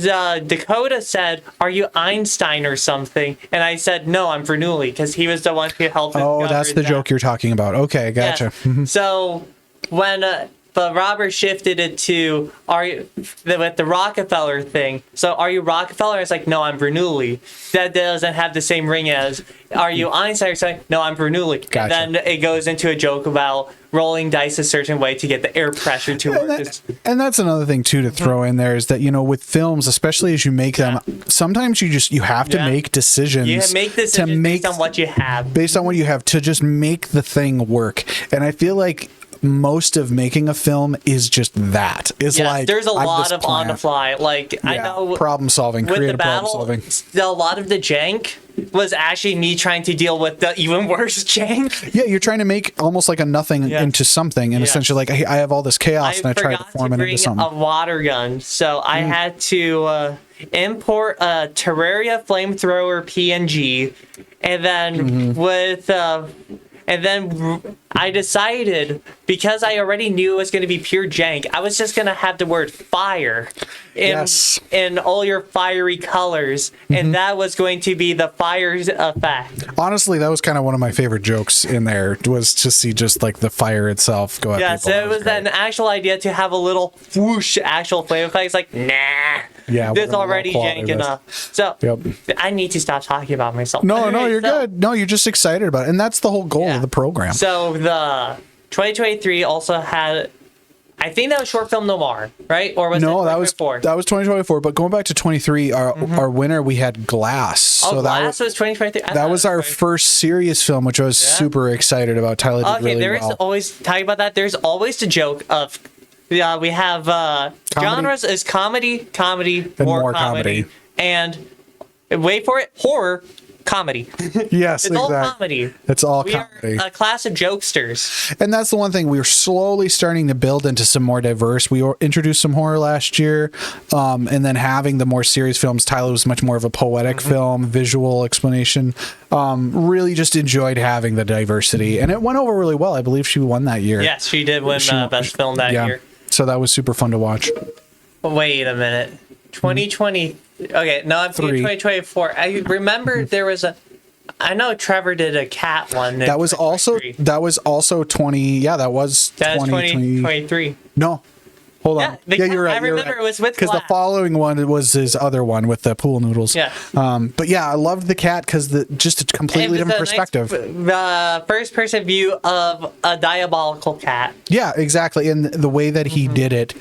Dakota said, "Are you Einstein or something?" and I said, "No, I'm Bernoulli," because he was the one who helped.
Oh, that's the joke you're talking about. Okay, gotcha.
Yeah. So when but Robert shifted it to with the Rockefeller thing. So are you Rockefeller? It's like, no, I'm Bernoulli. That doesn't have the same ring as are you Einstein or something? No, I'm Bernoulli.
Gotcha.
And then it goes into a joke about rolling dice a certain way to get the air pressure to work.
And that's another thing too to throw in there is that, you know, with films, especially as you make them, sometimes you have to make decisions.
You make decisions based on what you have.
Based on what you have to just make the thing work. And I feel like most of making a film is just that. It's like
there's a lot of on the fly. Like I know
problem solving,
with
creative
the battle,
problem solving.
a lot of the jank was actually me trying to deal with the even worse jank.
Yeah, you're trying to make almost like a nothing into something, and essentially like I have all this chaos and I try to form it into something.
I forgot to bring a water gun, so I had to import a Terraria flamethrower PNG, and then and then I decided, because I already knew it was going to be pure jank, I was just going to have the word fire in all your fiery colors, and that was going to be the fire's effect.
Honestly, that was kind of one of my favorite jokes in there, was to see just like the fire itself go at people.
Yeah, so it was an actual idea to have a little whoosh actual flame effect. It's like, nah.
Yeah,
this already jank enough. So I need to stop talking about myself.
No, you're good. No, you're just excited about it, and that's the whole goal of the program.
So the 2023 also had, I think that was short film noir, right? Or was it 2024?
that was 2024. But going back to 23, our winner, we had Glass.
Oh, so Glass was 2023.
That was our first serious film, which I was super excited about. Tyler did really
there is always talking about that. There's always the joke of. Yeah, we have genres is comedy, more comedy, and wait for it, horror, comedy.
Yes,
it's all comedy.
It's all
comedy. We are a class of jokesters.
And that's the one thing, we were slowly starting to build into some more diverse. We introduced some horror last year, and then having the more serious films. Tyler was much more of a poetic film, visual explanation. Really just enjoyed having the diversity, and it went over really well. I believe she won that year.
Yes, she did win best film that year.
So that was super fun to watch.
Wait a minute. 2020. Okay, no, I'm thinking 2024. I remember there was I know Trevor did a cat one.
That was also 20. Yeah, that was
2023.
No. Hold on.
Yeah, you're right. I remember it was with
because the following one was his other one with the pool noodles.
Yeah.
But yeah, I loved the cat because just a completely different perspective.
The first person view of a diabolical cat.
Yeah, exactly, and the way that he did it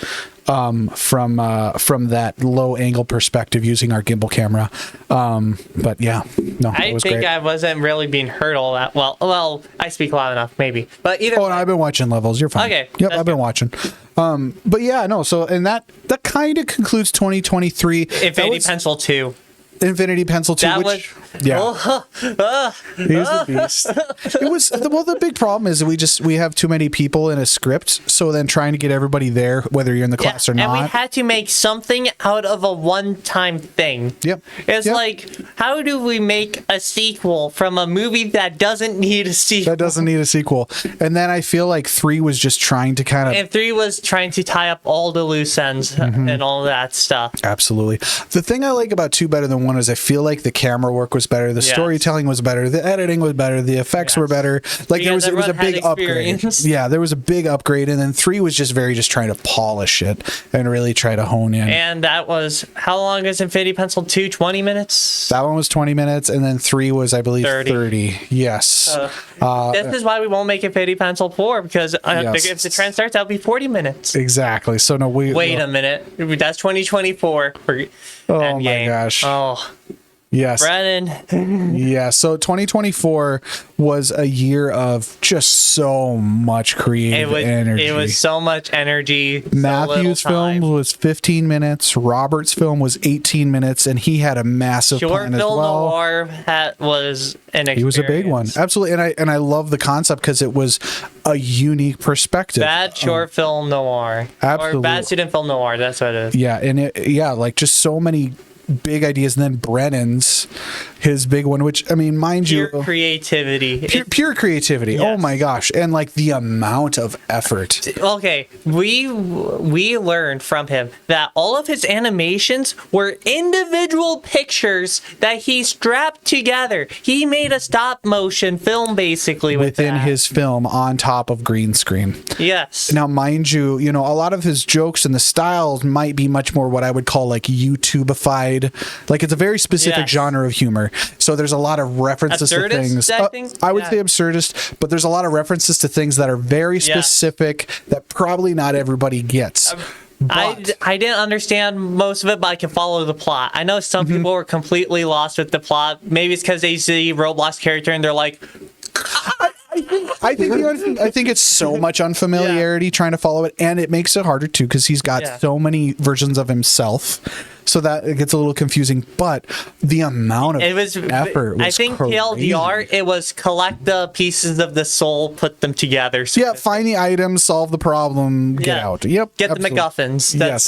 from that low angle perspective using our gimbal camera. But yeah, no, it was great. I think
I wasn't really being heard all that well. Well, I speak loud enough, maybe. But either.
Oh, and I've been watching levels. You're fine.
Okay.
Yep, I've been watching. But yeah, no. So and that kind of concludes 2023.
Infinity Pencil 2.
Infinity Pencil 2, which he is a beast. It was the big problem is we have too many people in a script, so then trying to get everybody there, whether you're in the class or not.
And we had to make something out of a one-time thing.
Yep.
It's like, how do we make a sequel from a movie that doesn't need a sequel?
And then I feel like 3 was just trying to kind of...
And 3 was trying to tie up all the loose ends and all that stuff.
Absolutely. The thing I like about 2 better than 1 one is I feel like the camera work was better, the storytelling was better, the editing was better, the effects were better. Like it was a big upgrade. Yeah, there was a big upgrade, and then 3 was just trying to polish it and really try to hone in.
And that was, how long is Infinity Pencil 2? 20 minutes?
That one was 20 minutes, and then 3 was, I believe, 30. Yes.
This is why we won't make Infinity Pencil 4, because if the trend starts, that'll be 40 minutes.
Exactly. So no,
wait a minute. That's 2024.
Oh my gosh.
Oh.
Yes.
Brennan.
Yeah. So 2024 was a year of just so much creative energy.
It was so much energy.
Matthew's film was 15 minutes. Robert's film was 18 minutes, and he had a massive plan as well.
Noir was an experience.
He was a big one. Absolutely. And I love the concept because it was a unique perspective.
Bad short film noir.
Absolutely.
Or bad student film noir. That's what it is.
Yeah. And like just so many big ideas. And then Brennan's, his big one, which, I mean, mind you,
creativity.
Pure creativity. Yes. Oh my gosh. And like the amount of effort.
Okay. We learned from him that all of his animations were individual pictures that he strapped together. He made a stop motion film basically
within his film on top of green screen.
Yes.
Now, mind you, a lot of his jokes and the styles might be much more what I would call like YouTubeified. Like it's a very specific genre of humor. So there's a lot of references to things. I would say absurdist, but there's a lot of references to things that are very specific that probably not everybody gets.
I didn't understand most of it, but I can follow the plot. I know some people were completely lost with the plot. Maybe it's because they see Roblox character and they're like,
I think it's so much unfamiliarity trying to follow it, and it makes it harder too because he's got so many versions of himself, so that it gets a little confusing. But the amount of effort was crazy.
TLDR, it was collect the pieces of the soul, put them together.
Find the items, solve the problem, get out. Yep.
Get the MacGuffins. That's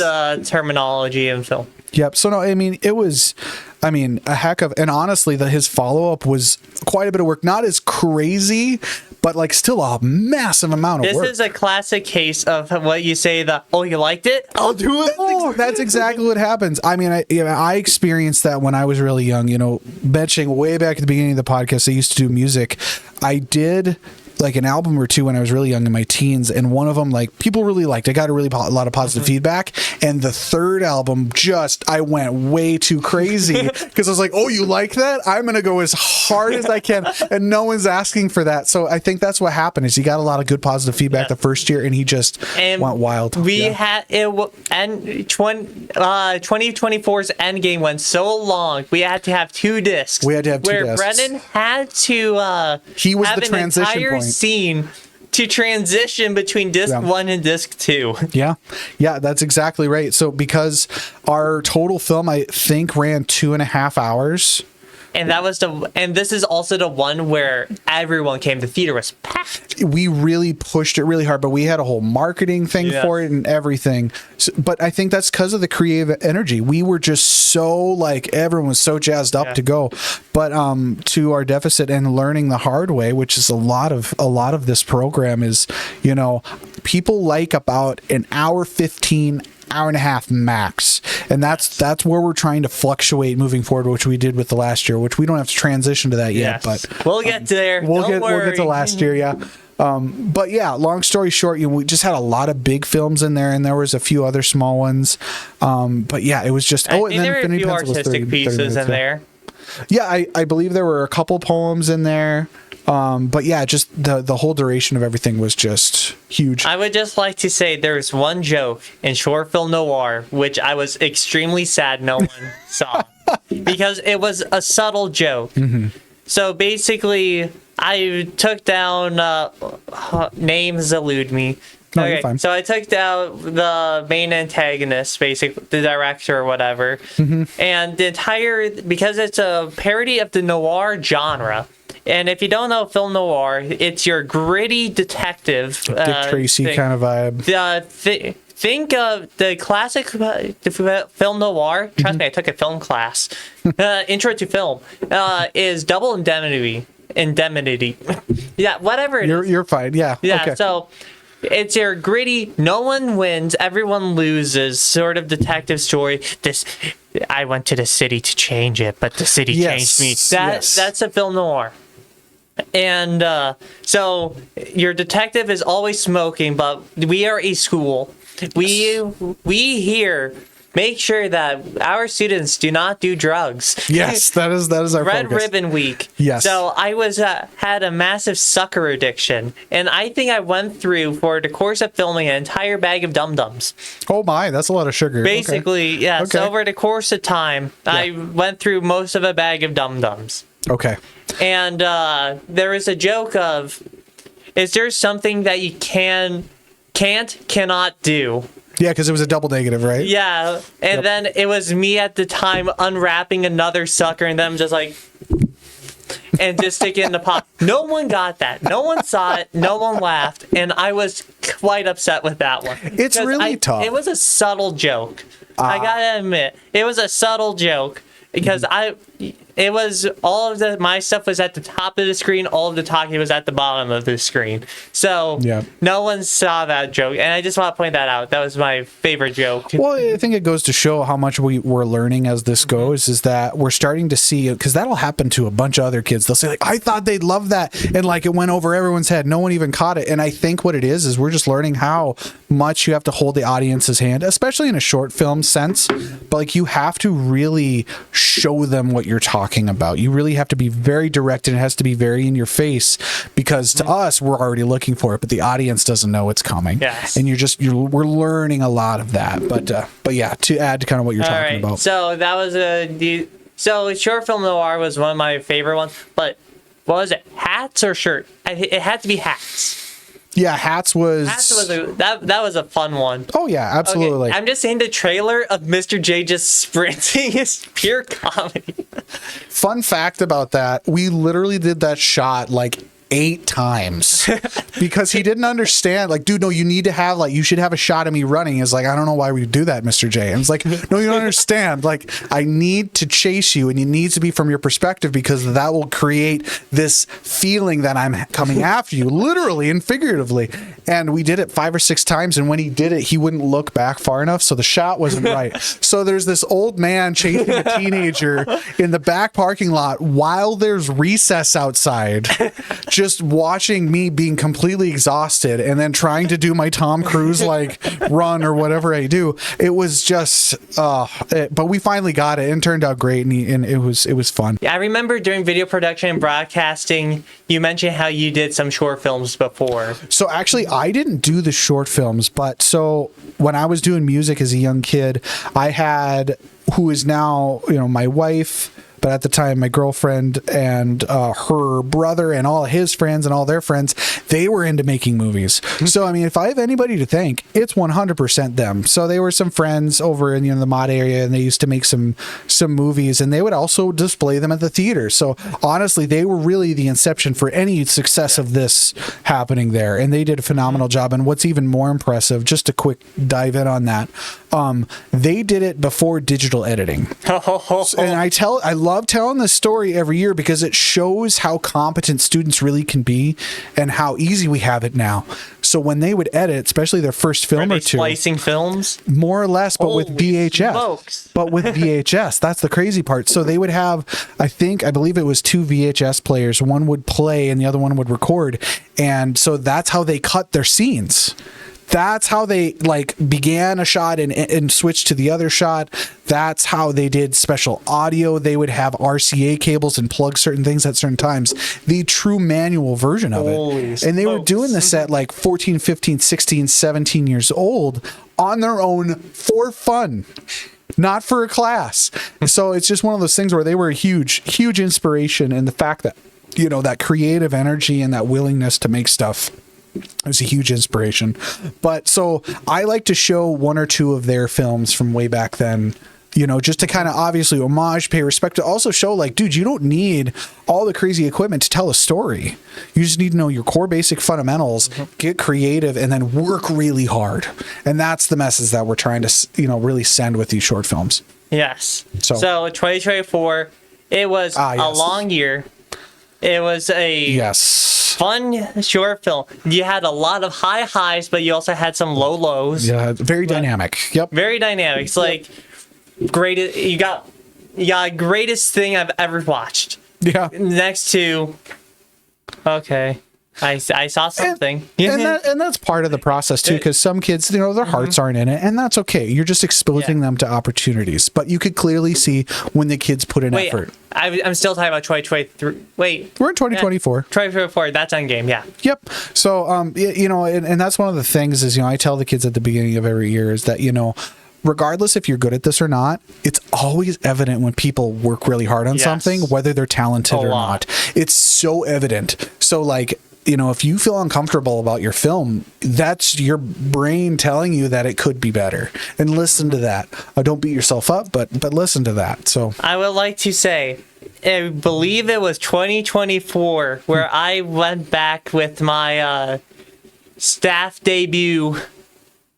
terminology in film.
Yep. So no, I mean, it was, a heck of, and honestly, his follow-up was quite a bit of work. Not as crazy, but like still a massive amount of work.
This is a classic case of what you say, you liked it? I'll do it.
That's exactly what happens. I mean, I experienced that when I was really young, benching way back at the beginning of the podcast. I used to do music. I did like an album or two when I was really young in my teens, and one of them like people really liked. I got a lot of positive feedback, and the third album I went way too crazy because I was like, oh, you like that? I'm gonna go as hard as I can, and no one's asking for that. So I think that's what happened is he got a lot of good positive feedback the first year, and he just went wild.
We had it, and 2024's Endgame went so long. We had to have 2 discs.
Where
Brennan had to
he was the transition point.
Scene to transition between disc 1 and disc 2.
Yeah, that's exactly right. So because our total film, I think, ran 2.5 hours.
And this is also the one where everyone came. The theater was packed.
We really pushed it really hard, but we had a whole marketing thing for it and everything. So, but I think that's because of the creative energy. We were just so like everyone was so jazzed up to go. But to our deficit and learning the hard way, which is a lot of this program is, people like about an hour 15. Hour and a half max, and that's where we're trying to fluctuate moving forward, which we did with the last year, which we don't have to transition to that yet, but
we'll get there.
We'll get to last year. But long story short, we just had a lot of big films in there, and there was a few other small ones, but it was just
and then there were a few artistic pieces in there.
I believe there were a couple poems in there. But just the whole duration of everything was just huge.
I would just like to say there's one joke in short film noir which I was extremely sad no one saw because it was a subtle joke. So basically, I took down names elude me.
No, you're fine.
So I took down the main antagonist, basically the director or whatever, and because it's a parody of the noir genre. And if you don't know film noir, it's your gritty detective,
Dick Tracy kind of vibe.
Think of the classic film noir. Trust me, I took a film class. Intro to film is double indemnity. Whatever it is.
You're fine. Yeah.
Yeah.
Okay.
So It's your gritty, no one wins, everyone loses sort of detective story. I went to the city to change it, but the city changed me. That's a film noir. And so your detective is always smoking, but we are a school. We here make sure that our students do not do drugs.
Yes, that is our
Red
focus.
Ribbon Week.
Yes.
So I was had a massive sucker addiction, and I think I went through for the course of filming an entire bag of Dum Dums.
Oh my, that's a lot of sugar.
Basically, yes.
Okay.
Over the course of time, I went through most of a bag of Dum Dums.
Okay.
And there is a joke of, is there something that you cannot do?
Yeah, because it was a double negative, right?
Yeah, and then it was me at the time unwrapping another sucker and them just like, and just stick it in the pot. No one got that. No one saw it. No one laughed, and I was quite upset with that one.
It's really tough.
It was a subtle joke. I gotta admit, it was a subtle joke because it was all of my stuff was at the top of the screen, all of the talking was at the bottom of the screen. So no one saw that joke, and I just want to point that out. That was my favorite joke.
Well, I think it goes to show how much we're learning as this goes, is that we're starting to see, because that'll happen to a bunch of other kids. They'll say like, I thought they'd love that, and like it went over everyone's head. No one even caught it. And I think what it is we're just learning how much you have to hold the audience's hand, especially in a short film sense. But like you have to really show them what you're talking about. You really have to be very direct, and it has to be very in your face, because to us, we're already looking for it, but the audience doesn't know it's coming.
Yes.
And we're learning a lot of that. But yeah, to add to kind of what you're talking about.
So that was so short film noir was one of my favorite ones. But what was it? Hats or shirt? It had to be hats.
Yeah, Hats was
that was a fun one.
Oh yeah, absolutely.
Okay, I'm just saying the trailer of Mr. J just sprinting is pure comedy.
Fun fact about that, we literally did that shot like 8 times because he didn't understand. Like, dude, no, you need to have you should have a shot of me running. Is like, I don't know why we do that, Mr. J. And it's like, no, you don't understand. Like, I need to chase you, and it needs to be from your perspective, because that will create this feeling that I'm coming after you, literally and figuratively. And we did it 5 or 6 times, and when he did it, he wouldn't look back far enough, so the shot wasn't right. So there's this old man chasing a teenager in the back parking lot while there's recess outside, just watching me being completely exhausted and then trying to do my Tom Cruise run or whatever I do. It was just but we finally got it, and it turned out great, and it was fun.
Yeah, I remember during video production and broadcasting, you mentioned how you did some short films before.
So actually, I didn't do the short films, but so when I was doing music as a young kid, I had, who is now, my wife, but at the time my girlfriend and her brother and all his friends and all their friends, they were into making movies. So I mean, if I have anybody to thank, it's 100% them. So they were some friends over in the Mod area, and they used to make some movies, and they would also display them at the theater. So honestly, they were really the inception for any success of this happening there, and they did a phenomenal job. And what's even more impressive, just a quick dive in on that, they did it before digital editing. And I love telling this story every year because it shows how competent students really can be and how easy we have it now. So when they would edit, especially their first film or two,
splicing films,
more or less, but with VHS.
Smokes.
But with VHS, that's the crazy part. So they would have, I believe it was 2 VHS players. One would play and the other one would record, and so that's how they cut their scenes. That's how they began a shot and switched to the other shot. That's how they did special audio. They would have RCA cables and plug certain things at certain times. The true manual version of it. And they were doing this at 14, 15, 16, 17 years old on their own for fun, not for a class. So it's just one of those things where they were a huge, huge inspiration. And the fact that, that creative energy and that willingness to make stuff, it was a huge inspiration. But so I like to show 1 or 2 of their films from way back then, just to kind of obviously homage, pay respect, to also show dude, you don't need all the crazy equipment to tell a story. You just need to know your core basic fundamentals, get creative, and then work really hard. And that's the message that we're trying to, really send with these short films.
Yes. So 2024, it was a long year. It was a fun short film. You had a lot of high highs, but you also had some low lows.
Yeah, very dynamic. Yep.
Very dynamic. It's like greatest. You got greatest thing I've ever watched.
Yeah.
Next to, okay, I saw something.
And that's part of the process too, because some kids, their hearts aren't in it, and that's okay. You're just exposing them to opportunities. But you could cally see when the kids put in effort.
I'm still talking about 2023. Wait,
we're in 2024.
2024. That's Endgame. Yeah.
Yep. So, and that's one of the things is, I tell the kids at the beginning of every year is that, regardless if you're good at this or not, it's always evident when people work really hard on something, whether they're talented or not. It's so evident. So like, if you feel uncomfortable about your film, that's your brain telling you that it could be better. And listen to that. Don't beat yourself up, but listen to that. So
I would like to say, I believe it was 2024 where I went back with my staff debut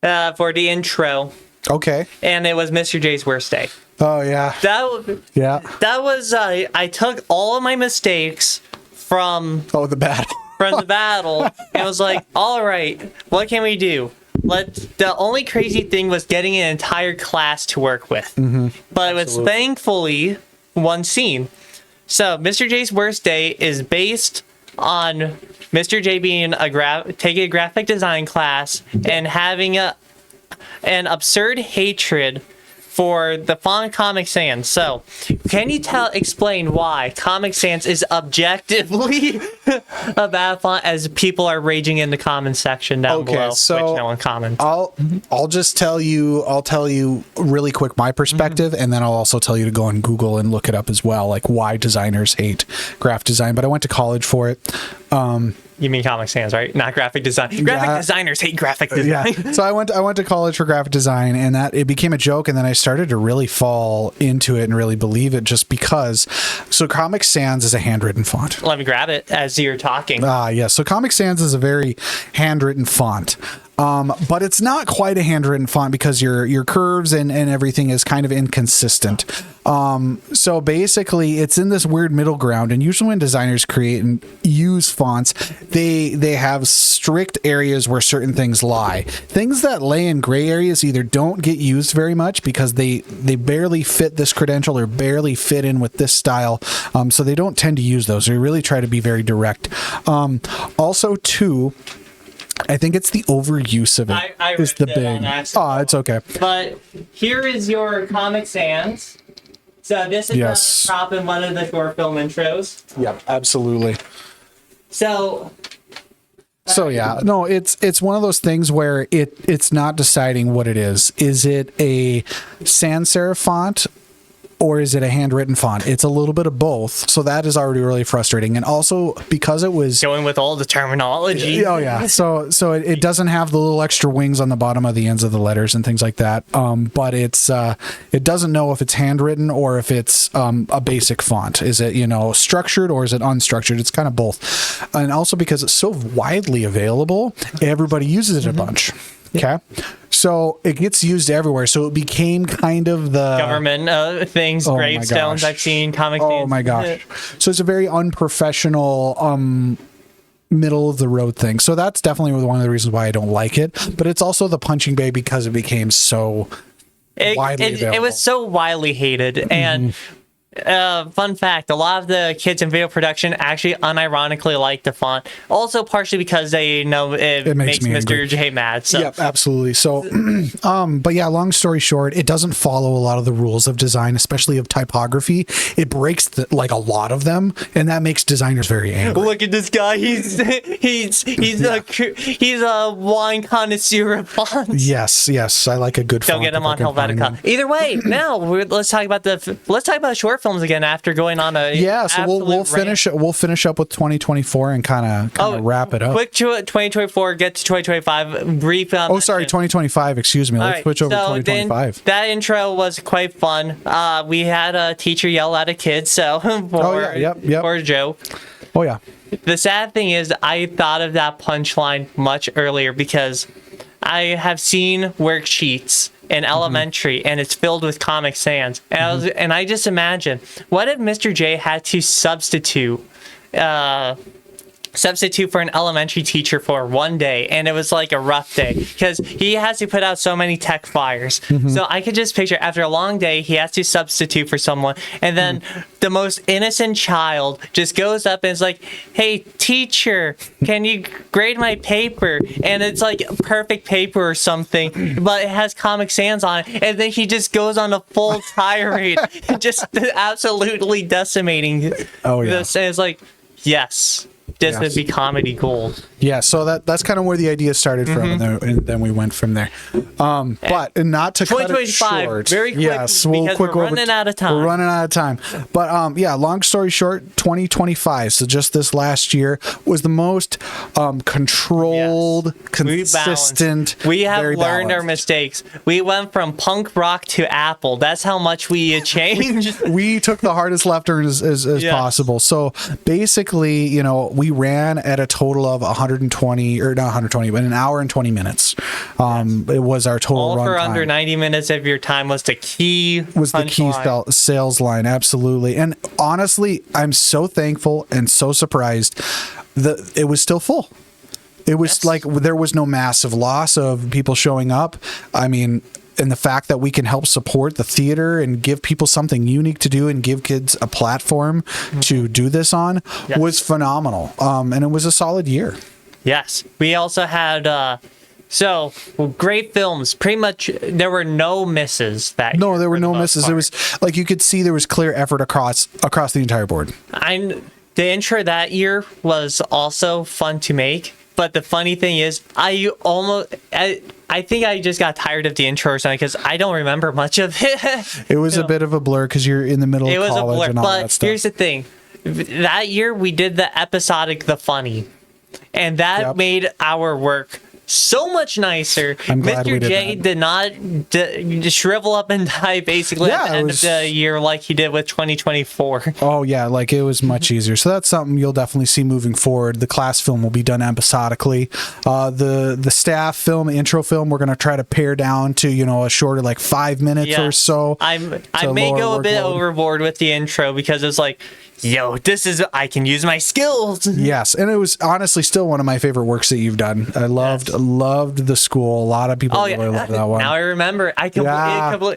for the intro.
Okay.
And it was Mr. J's worst day.
Oh yeah.
That was I took all of my mistakes from
the battle.
From the battle, and was like, all right, what can we do? The only crazy thing was getting an entire class to work with. But it was thankfully one scene. So Mr. J's worst day is based on Mr. J being taking a graphic design class and having an absurd hatred for the font Comic Sans. So, can you explain why Comic Sans is objectively a bad font, as people are raging in the comments section down below?
So
which no one comments.
I'll just tell you really quick my perspective, and then I'll also tell you to go on Google and look it up as well, like why designers hate graphic design. But I went to college for it.
You mean Comic Sans, right? Not graphic design. Graphic designers hate graphic design.
Yeah. So I went to college for graphic design, and that it became a joke, and then I started to really fall into it and really believe it just because. So Comic Sans is a handwritten font.
Let me grab it as you're talking.
Yes. So Comic Sans is a very handwritten font. But it's not quite a handwritten font because your curves and everything is kind of inconsistent. So basically it's in this weird middle ground, and usually when designers create and use fonts, they have strict areas where certain things lie. Things that lay in gray areas either don't get used very much because they barely fit this credential or barely fit in with this style. So they don't tend to use those. They really try to be very direct. Also too, I think it's the overuse of it is the big. Oh, it's okay.
But here is your Comic Sans. So this is the prop in one of the short film intros.
Yep, absolutely.
So
yeah, no, it's one of those things where it's not deciding what it is. Is it a sans serif font? Or is it a handwritten font? It's a little bit of both. So that is already really frustrating. And also because it was
going with all the terminology.
Oh yeah. So it doesn't have the little extra wings on the bottom of the ends of the letters and things like that. But it doesn't know if it's handwritten or if it's a basic font. Is it, structured or is it unstructured? It's kind of both. And also because it's so widely available, everybody uses it a bunch. Okay. So it gets used everywhere. So it became kind of the
government things, gravestones I've seen, comic.
Oh my gosh. So it's a very unprofessional, middle of the road thing. So that's definitely one of the reasons why I don't like it. But it's also the punching bag because it became so widely available.
It was so widely hated. And fun fact, a lot of the kids in video production actually unironically like the font. Also partially because they know it makes Mr. J mad. So.
Yep, absolutely. So, but yeah, long story short, it doesn't follow a lot of the rules of design, especially of typography. It breaks a lot of them, and that makes designers very angry.
Look at this guy. He's a wine connoisseur of fonts.
Yes, I like a good font.
Don't get him on Helvetica. Either way, now let's talk about the short films again after going on a
so we'll finish up with 2024 and kind of wrap it up.
Quick 2024, get to 2025. Brief.
2025. Excuse me. Let's switch over to 2025.
That intro was quite fun. We had a teacher yell at a kid, so for a joke.
Oh yeah.
The sad thing is, I thought of that punchline much earlier because I have seen worksheets in elementary, and it's filled with Comic Sans. And I just imagine, what if Mr. J had to substitute substitute for an elementary teacher for one day, and it was like a rough day because he has to put out so many tech flyers. So I could just picture after a long day he has to substitute for someone, and then the most innocent child just goes up and is like, hey teacher, can you grade my paper? And it's like a perfect paper or something, but it has Comic Sans on it, and then he just goes on a full tirade just absolutely decimating this, and it's like, yes, this would be comedy gold.
Yeah, so that's kind of where the idea started from, and then we went from there. But not to cut it short.
Very quick,
yes, we're
running out of time.
We're running out of time. But yeah, long story short, 2025. So just this last year was the most controlled, consistent.
We have learned our mistakes. We went from punk rock to Apple. That's how much we changed.
We took the hardest left turn as possible. So basically, you know, we ran at a total of 120, or not 120, but an hour and 20 minutes. It was our total run
for
time.
Under 90 minutes of your time was the key.
Sales line, absolutely. And honestly, I'm so thankful and so surprised that it was still full. It was like there was no massive loss of people showing up. I mean, and the fact that we can help support the theater and give people something unique to do and give kids a platform to do this on was phenomenal. And it was a solid year.
Yes. We also had great films. Pretty much there were no misses that year.
No, there were no misses. It was like you could see there was clear effort across the entire board.
The intro that year was also fun to make. But the funny thing is, I think I just got tired of the intro or something because I don't remember much of it.
It was a bit of a blur because you're in the middle of college and all that stuff.
But here's the thing. That year, we did the episodic The Funny. And that made our work so much nicer.
I'm glad
Mr.
we did
J did not shrivel up and die basically at the end of the year like he did with 2024.
Oh yeah, like it was much easier. So that's something you'll definitely see moving forward. The class film will be done episodically. The staff film, intro film, we're gonna try to pare down to, you know, a shorter, like 5 minutes or so.
I may go a bit overboard with the intro because it's like, yo, I can use my skills.
Yes, and it was honestly still one of my favorite works that you've done. I loved the school. A lot of people really loved that one.
Now I remember. I completely.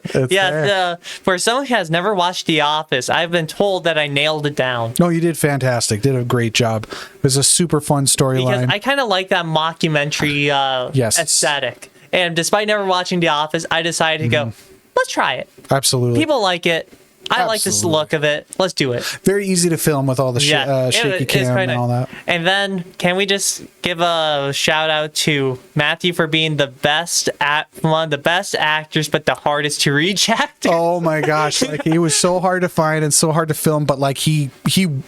For someone who has never watched The Office, I've been told that I nailed it down.
No, you did fantastic. Did a great job. It was a super fun storyline.
Because I kind of like that mockumentary aesthetic. And despite never watching The Office, I decided to go, let's try it.
Absolutely.
People like it. I like this look of it. Let's do it.
Very easy to film with all the shaky cam and all that.
And then, can we just give a shout out to Matthew for being one of the best actors, but the hardest to reach actor?
Oh my gosh! Like he was so hard to find and so hard to film, but like he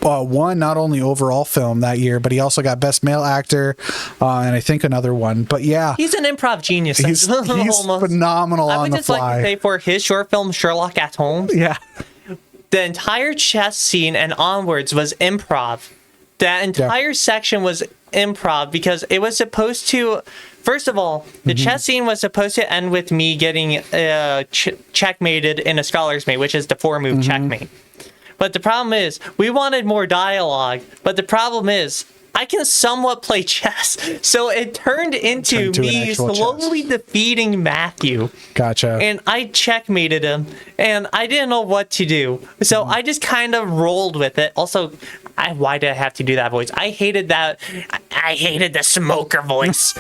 won not only overall film that year, but he also got best male actor, and I think another one. But yeah,
he's an improv genius.
He's phenomenal on the fly.
I would just like to say for his short film Sherlock at Home.
Yeah.
The entire chess scene and onwards was improv. That entire section was improv because it was supposed to, first of all, the chess scene was supposed to end with me getting checkmated in a scholar's mate, which is the 4-move checkmate. But the problem is, we wanted more dialogue, but the problem is, I can somewhat play chess. So it turned into me slowly defeating Matthew.
Gotcha.
And I checkmated him, and I didn't know what to do. So I just kind of rolled with it. Also, why did I have to do that voice? I hated that. I hated the smoker voice.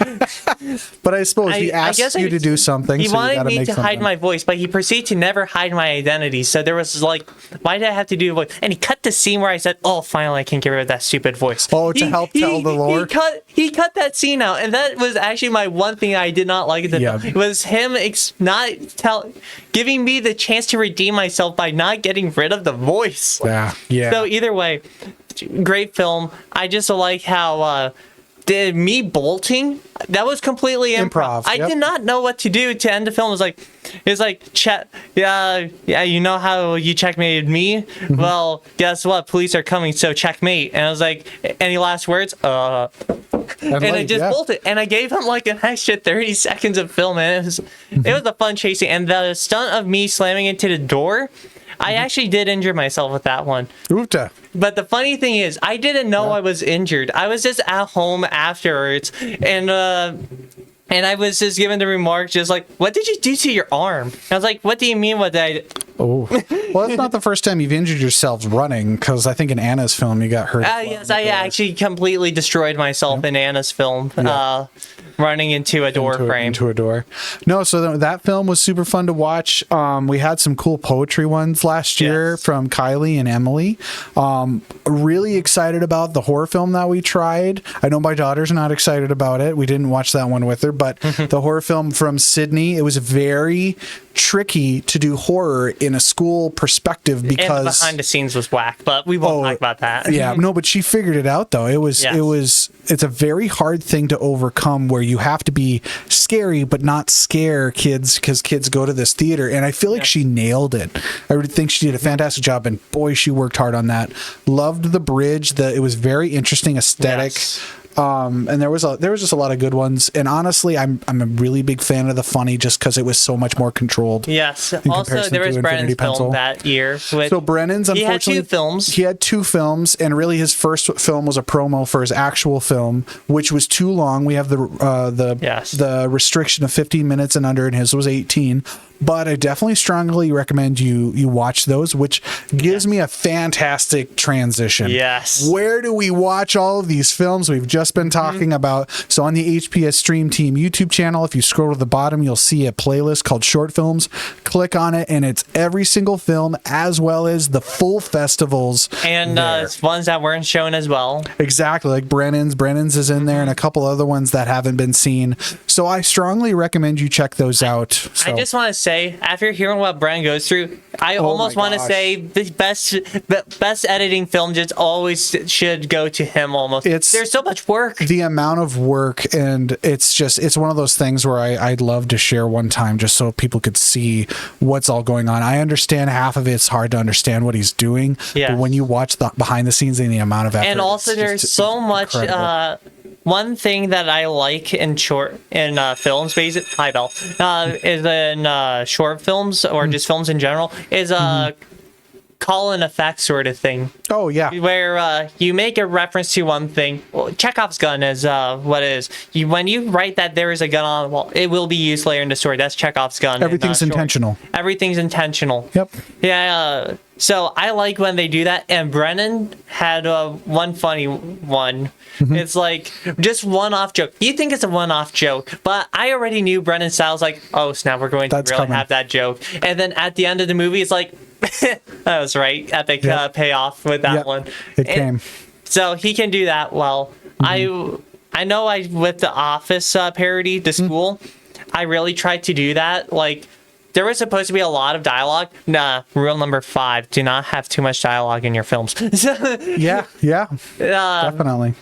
But I suppose he asked you to do something.
He wanted me to hide my voice, but he proceeded to never hide my identity. So there was like, why did I have to do a voice? And he cut the scene where I said, oh, finally I can get rid of that stupid voice.
Oh, to help tell the lore?
He cut that scene out. And that was actually my one thing I did not like. It was him giving me the chance to redeem myself by not getting rid of the voice.
Yeah.
So either way, great film. I just like how me bolting, that was completely improv. I did not know what to do to end the film. It's like you know how you checkmated me? Well, guess what? Police are coming, so checkmate. And I was like, any last words? And I just bolted. And I gave him like an extra 30 seconds of film. And it was a fun chasing. And the stunt of me slamming into the door, I actually did injure myself with that one.
Oofta.
But the funny thing is, I didn't know I was injured. I was just at home afterwards, and I was just given the remark, just like, "What did you do to your arm?" And I was like, "What do you mean? What did I?"
Oh, well, it's not the first time you've injured yourself running, because I think in Anna's film you got hurt.
Yes, I actually completely destroyed myself in Anna's film, running into a door frame.
Into a door. No, so that film was super fun to watch. We had some cool poetry ones last year from Kylie and Emily. Really excited about the horror film that we tried. I know my daughter's not excited about it. We didn't watch that one with her, but the horror film from Sydney, it was very tricky to do horror in a school perspective because
and behind the scenes was whack, but we won't talk about that.
Yeah, no, but she figured it out though. It's a very hard thing to overcome where you have to be scary but not scare kids, because kids go to this theater, and I feel like she nailed it. I really think she did a fantastic job, and boy, she worked hard on that. Loved the bridge. It was very interesting aesthetic. And there was just a lot of good ones, and honestly, I'm a really big fan of the funny just because it was so much more controlled.
Yes. Also, there was Brennan's film that year. So
Brennan's, unfortunately,
he had 2 films.
He had 2 films, and really his first film was a promo for his actual film, which was too long. We have the restriction of 15 minutes and under, and his was 18. But I definitely strongly recommend you watch those, which gives me a fantastic transition.
Yes.
Where do we watch all of these films we've just been talking about? So on the HPS Stream Team YouTube channel, if you scroll to the bottom, you'll see a playlist called Short Films. Click on it, and it's every single film as well as the full festivals.
And ones that weren't shown as well.
Exactly, like Brennan's is in there, and a couple other ones that haven't been seen. So I strongly recommend you check those out. So.
I just want to say, after hearing what Brennan goes through, I almost want to say the best editing film just always should go to him. Almost, there's so much work.
The amount of work, and it's one of those things where I'd love to share one time just so people could see what's all going on. I understand half of it's hard to understand what he's doing, but when you watch the behind the scenes and the amount of effort,
and also there's so much. One thing that I like in films, basically, is in short films or just films in general, is call and effect sort of thing.
Oh yeah,
where you make a reference to one thing. Well, Chekhov's gun is what it is. When you write that there is a gun on the wall, it will be used later in the story. That's Chekhov's gun.
Everything's intentional.
Everything's intentional.
Yep.
Yeah. So I like when they do that. And Brennan had one funny one. It's like just one-off joke. You think it's a one-off joke, but I already knew Brennan's style was like, oh snap, we're going to really have that joke. And then at the end of the movie, it's like, that was right. Epic payoff with that one.
It came.
So he can do that well. I know with the Office parody, the school, I really tried to do that. Like, there was supposed to be a lot of dialogue. Nah, rule number 5, do not have too much dialogue in your films.
Yeah, definitely.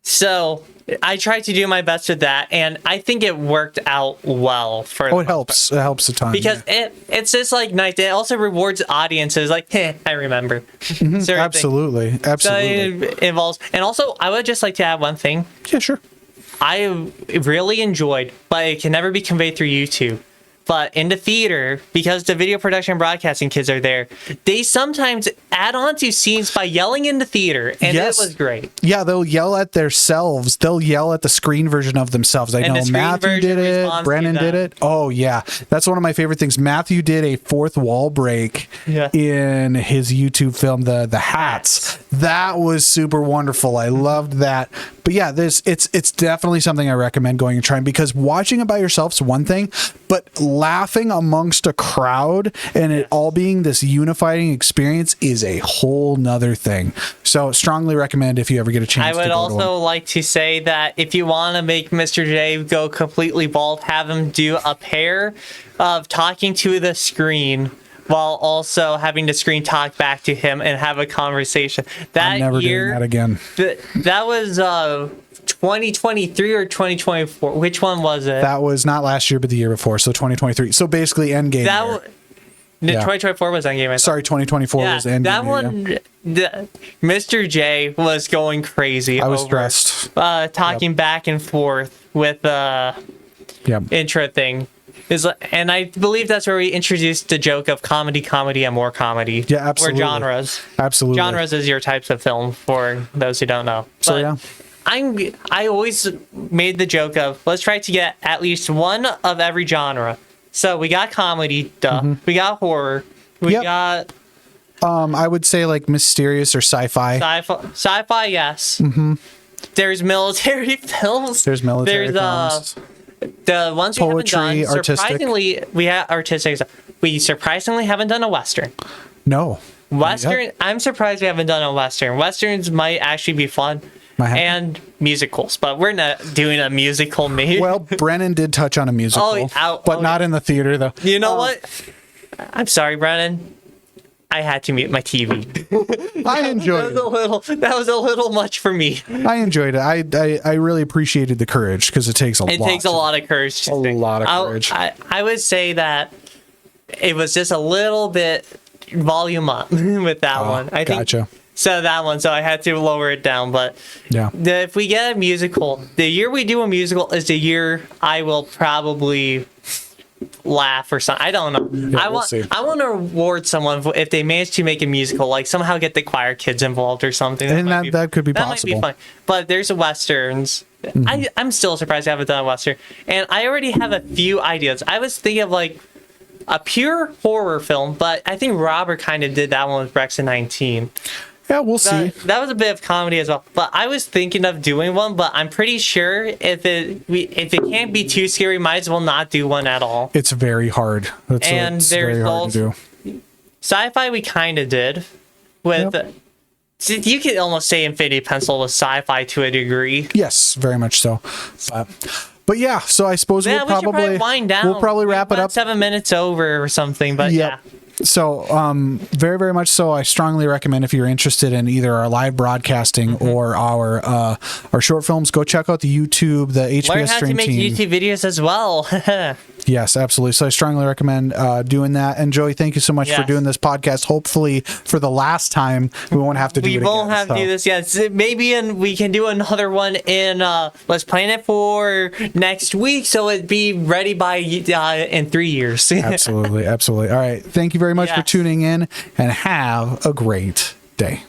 So I tried to do my best with that, and I think it worked out well.
It helps. It helps a ton.
Because it's just like nice. It also rewards audiences. Like, I remember.
Absolutely.
So it involves, and also I would just like to add one thing.
Yeah, sure.
I really enjoyed, but it can never be conveyed through YouTube. But in the theater, because the video production and broadcasting kids are there, they sometimes add on to scenes by yelling in the theater, and it was great.
Yeah, they'll yell at themselves. They'll yell at the screen version of themselves. I know Matthew did it. Brennan did it. Oh, yeah. That's one of my favorite things. Matthew did a fourth wall break in his YouTube film, The Hats. That was super wonderful. I loved that. But yeah, it's definitely something I recommend going and trying, because watching it by yourself is one thing, but laughing amongst a crowd and it all being this unifying experience is a whole nother thing. So strongly recommend if you ever get a chance.
I would also like to say that if you want to make Mr. J go completely bald, have him do a pair of talking to the screen while also having the screen talk back to him and have a conversation.
I'm never doing that again.
That was 2023 or 2024. Which one was it?
That was not last year, but the year before. So 2023. So basically Endgame.
2024 was Endgame.
Sorry, 2024 was Endgame.
That one, Mr. J was going crazy.
I was stressed.
Talking back and forth with intro thing. And I believe that's where we introduced the joke of comedy, and more comedy.
Yeah, absolutely.
Or genres.
Absolutely.
Genres is your types of film, for those who don't know.
So,
But
yeah.
I always made the joke of, let's try to get at least one of every genre. So we got comedy, duh. We got horror. We got...
I would say like mysterious or sci-fi.
Sci-fi, yes. There's military films.
There's military films.
The ones we
Poetry,
haven't done,
artistic.
surprisingly, we have artistic. We surprisingly haven't done a Western.
No.
Western,
Yep.
I'm surprised we haven't done a Western. Westerns might actually be fun. And musicals, but we're not doing a musical, maybe.
Well, Brennan did touch on a musical, but not in the theater, though.
You know what? I'm sorry, Brennan. I had to mute my TV.
I enjoyed it.
That was a little much for me.
I enjoyed it. I really appreciated the courage because it takes a lot.
It takes a lot of courage.
A lot of courage.
I would say that it was just a little bit volume up with that one. I think.
Gotcha.
So that one, so I had to lower it down. But
yeah,
if we get a musical, the year we do a musical is the year I will probably laugh or something. I don't know.
Yeah,
I want to reward someone if they manage to make a musical, like somehow get the choir kids involved or something.
And that could be possible.
Might be fun. But there's a Westerns. I'm still surprised I haven't done a Western. And I already have a few ideas. I was thinking of like a pure horror film, but I think Robert kind of did that one with Brexit 19.
Yeah, we'll see.
That was a bit of comedy as well. But I was thinking of doing one, but I'm pretty sure if it can't be too scary, might as well not do one at all.
It's very hard. It's very hard to do.
Sci-fi we kind of did with... Yep. You could almost say Infinity Pencil was sci-fi to a degree.
Yes, very much so. But yeah, so I suppose we'll probably
wind down.
We'll probably wrap it up.
7 minutes over or something, but yeah.
So, very, very much so. I strongly recommend if you're interested in either our live broadcasting or our short films, go check out the YouTube, the HPS Stream Team.
Learn how to make YouTube videos as well.
Yes, absolutely. So I strongly recommend doing that. And Joey, thank you so much for doing this podcast. Hopefully, for the last time, we won't have to do it again.
We won't have to do this yet. Maybe we can do another one in. Let's plan it for next week, so it'd be ready by in 3 years.
Absolutely, absolutely. All right. Thank you very much for tuning in, and have a great day.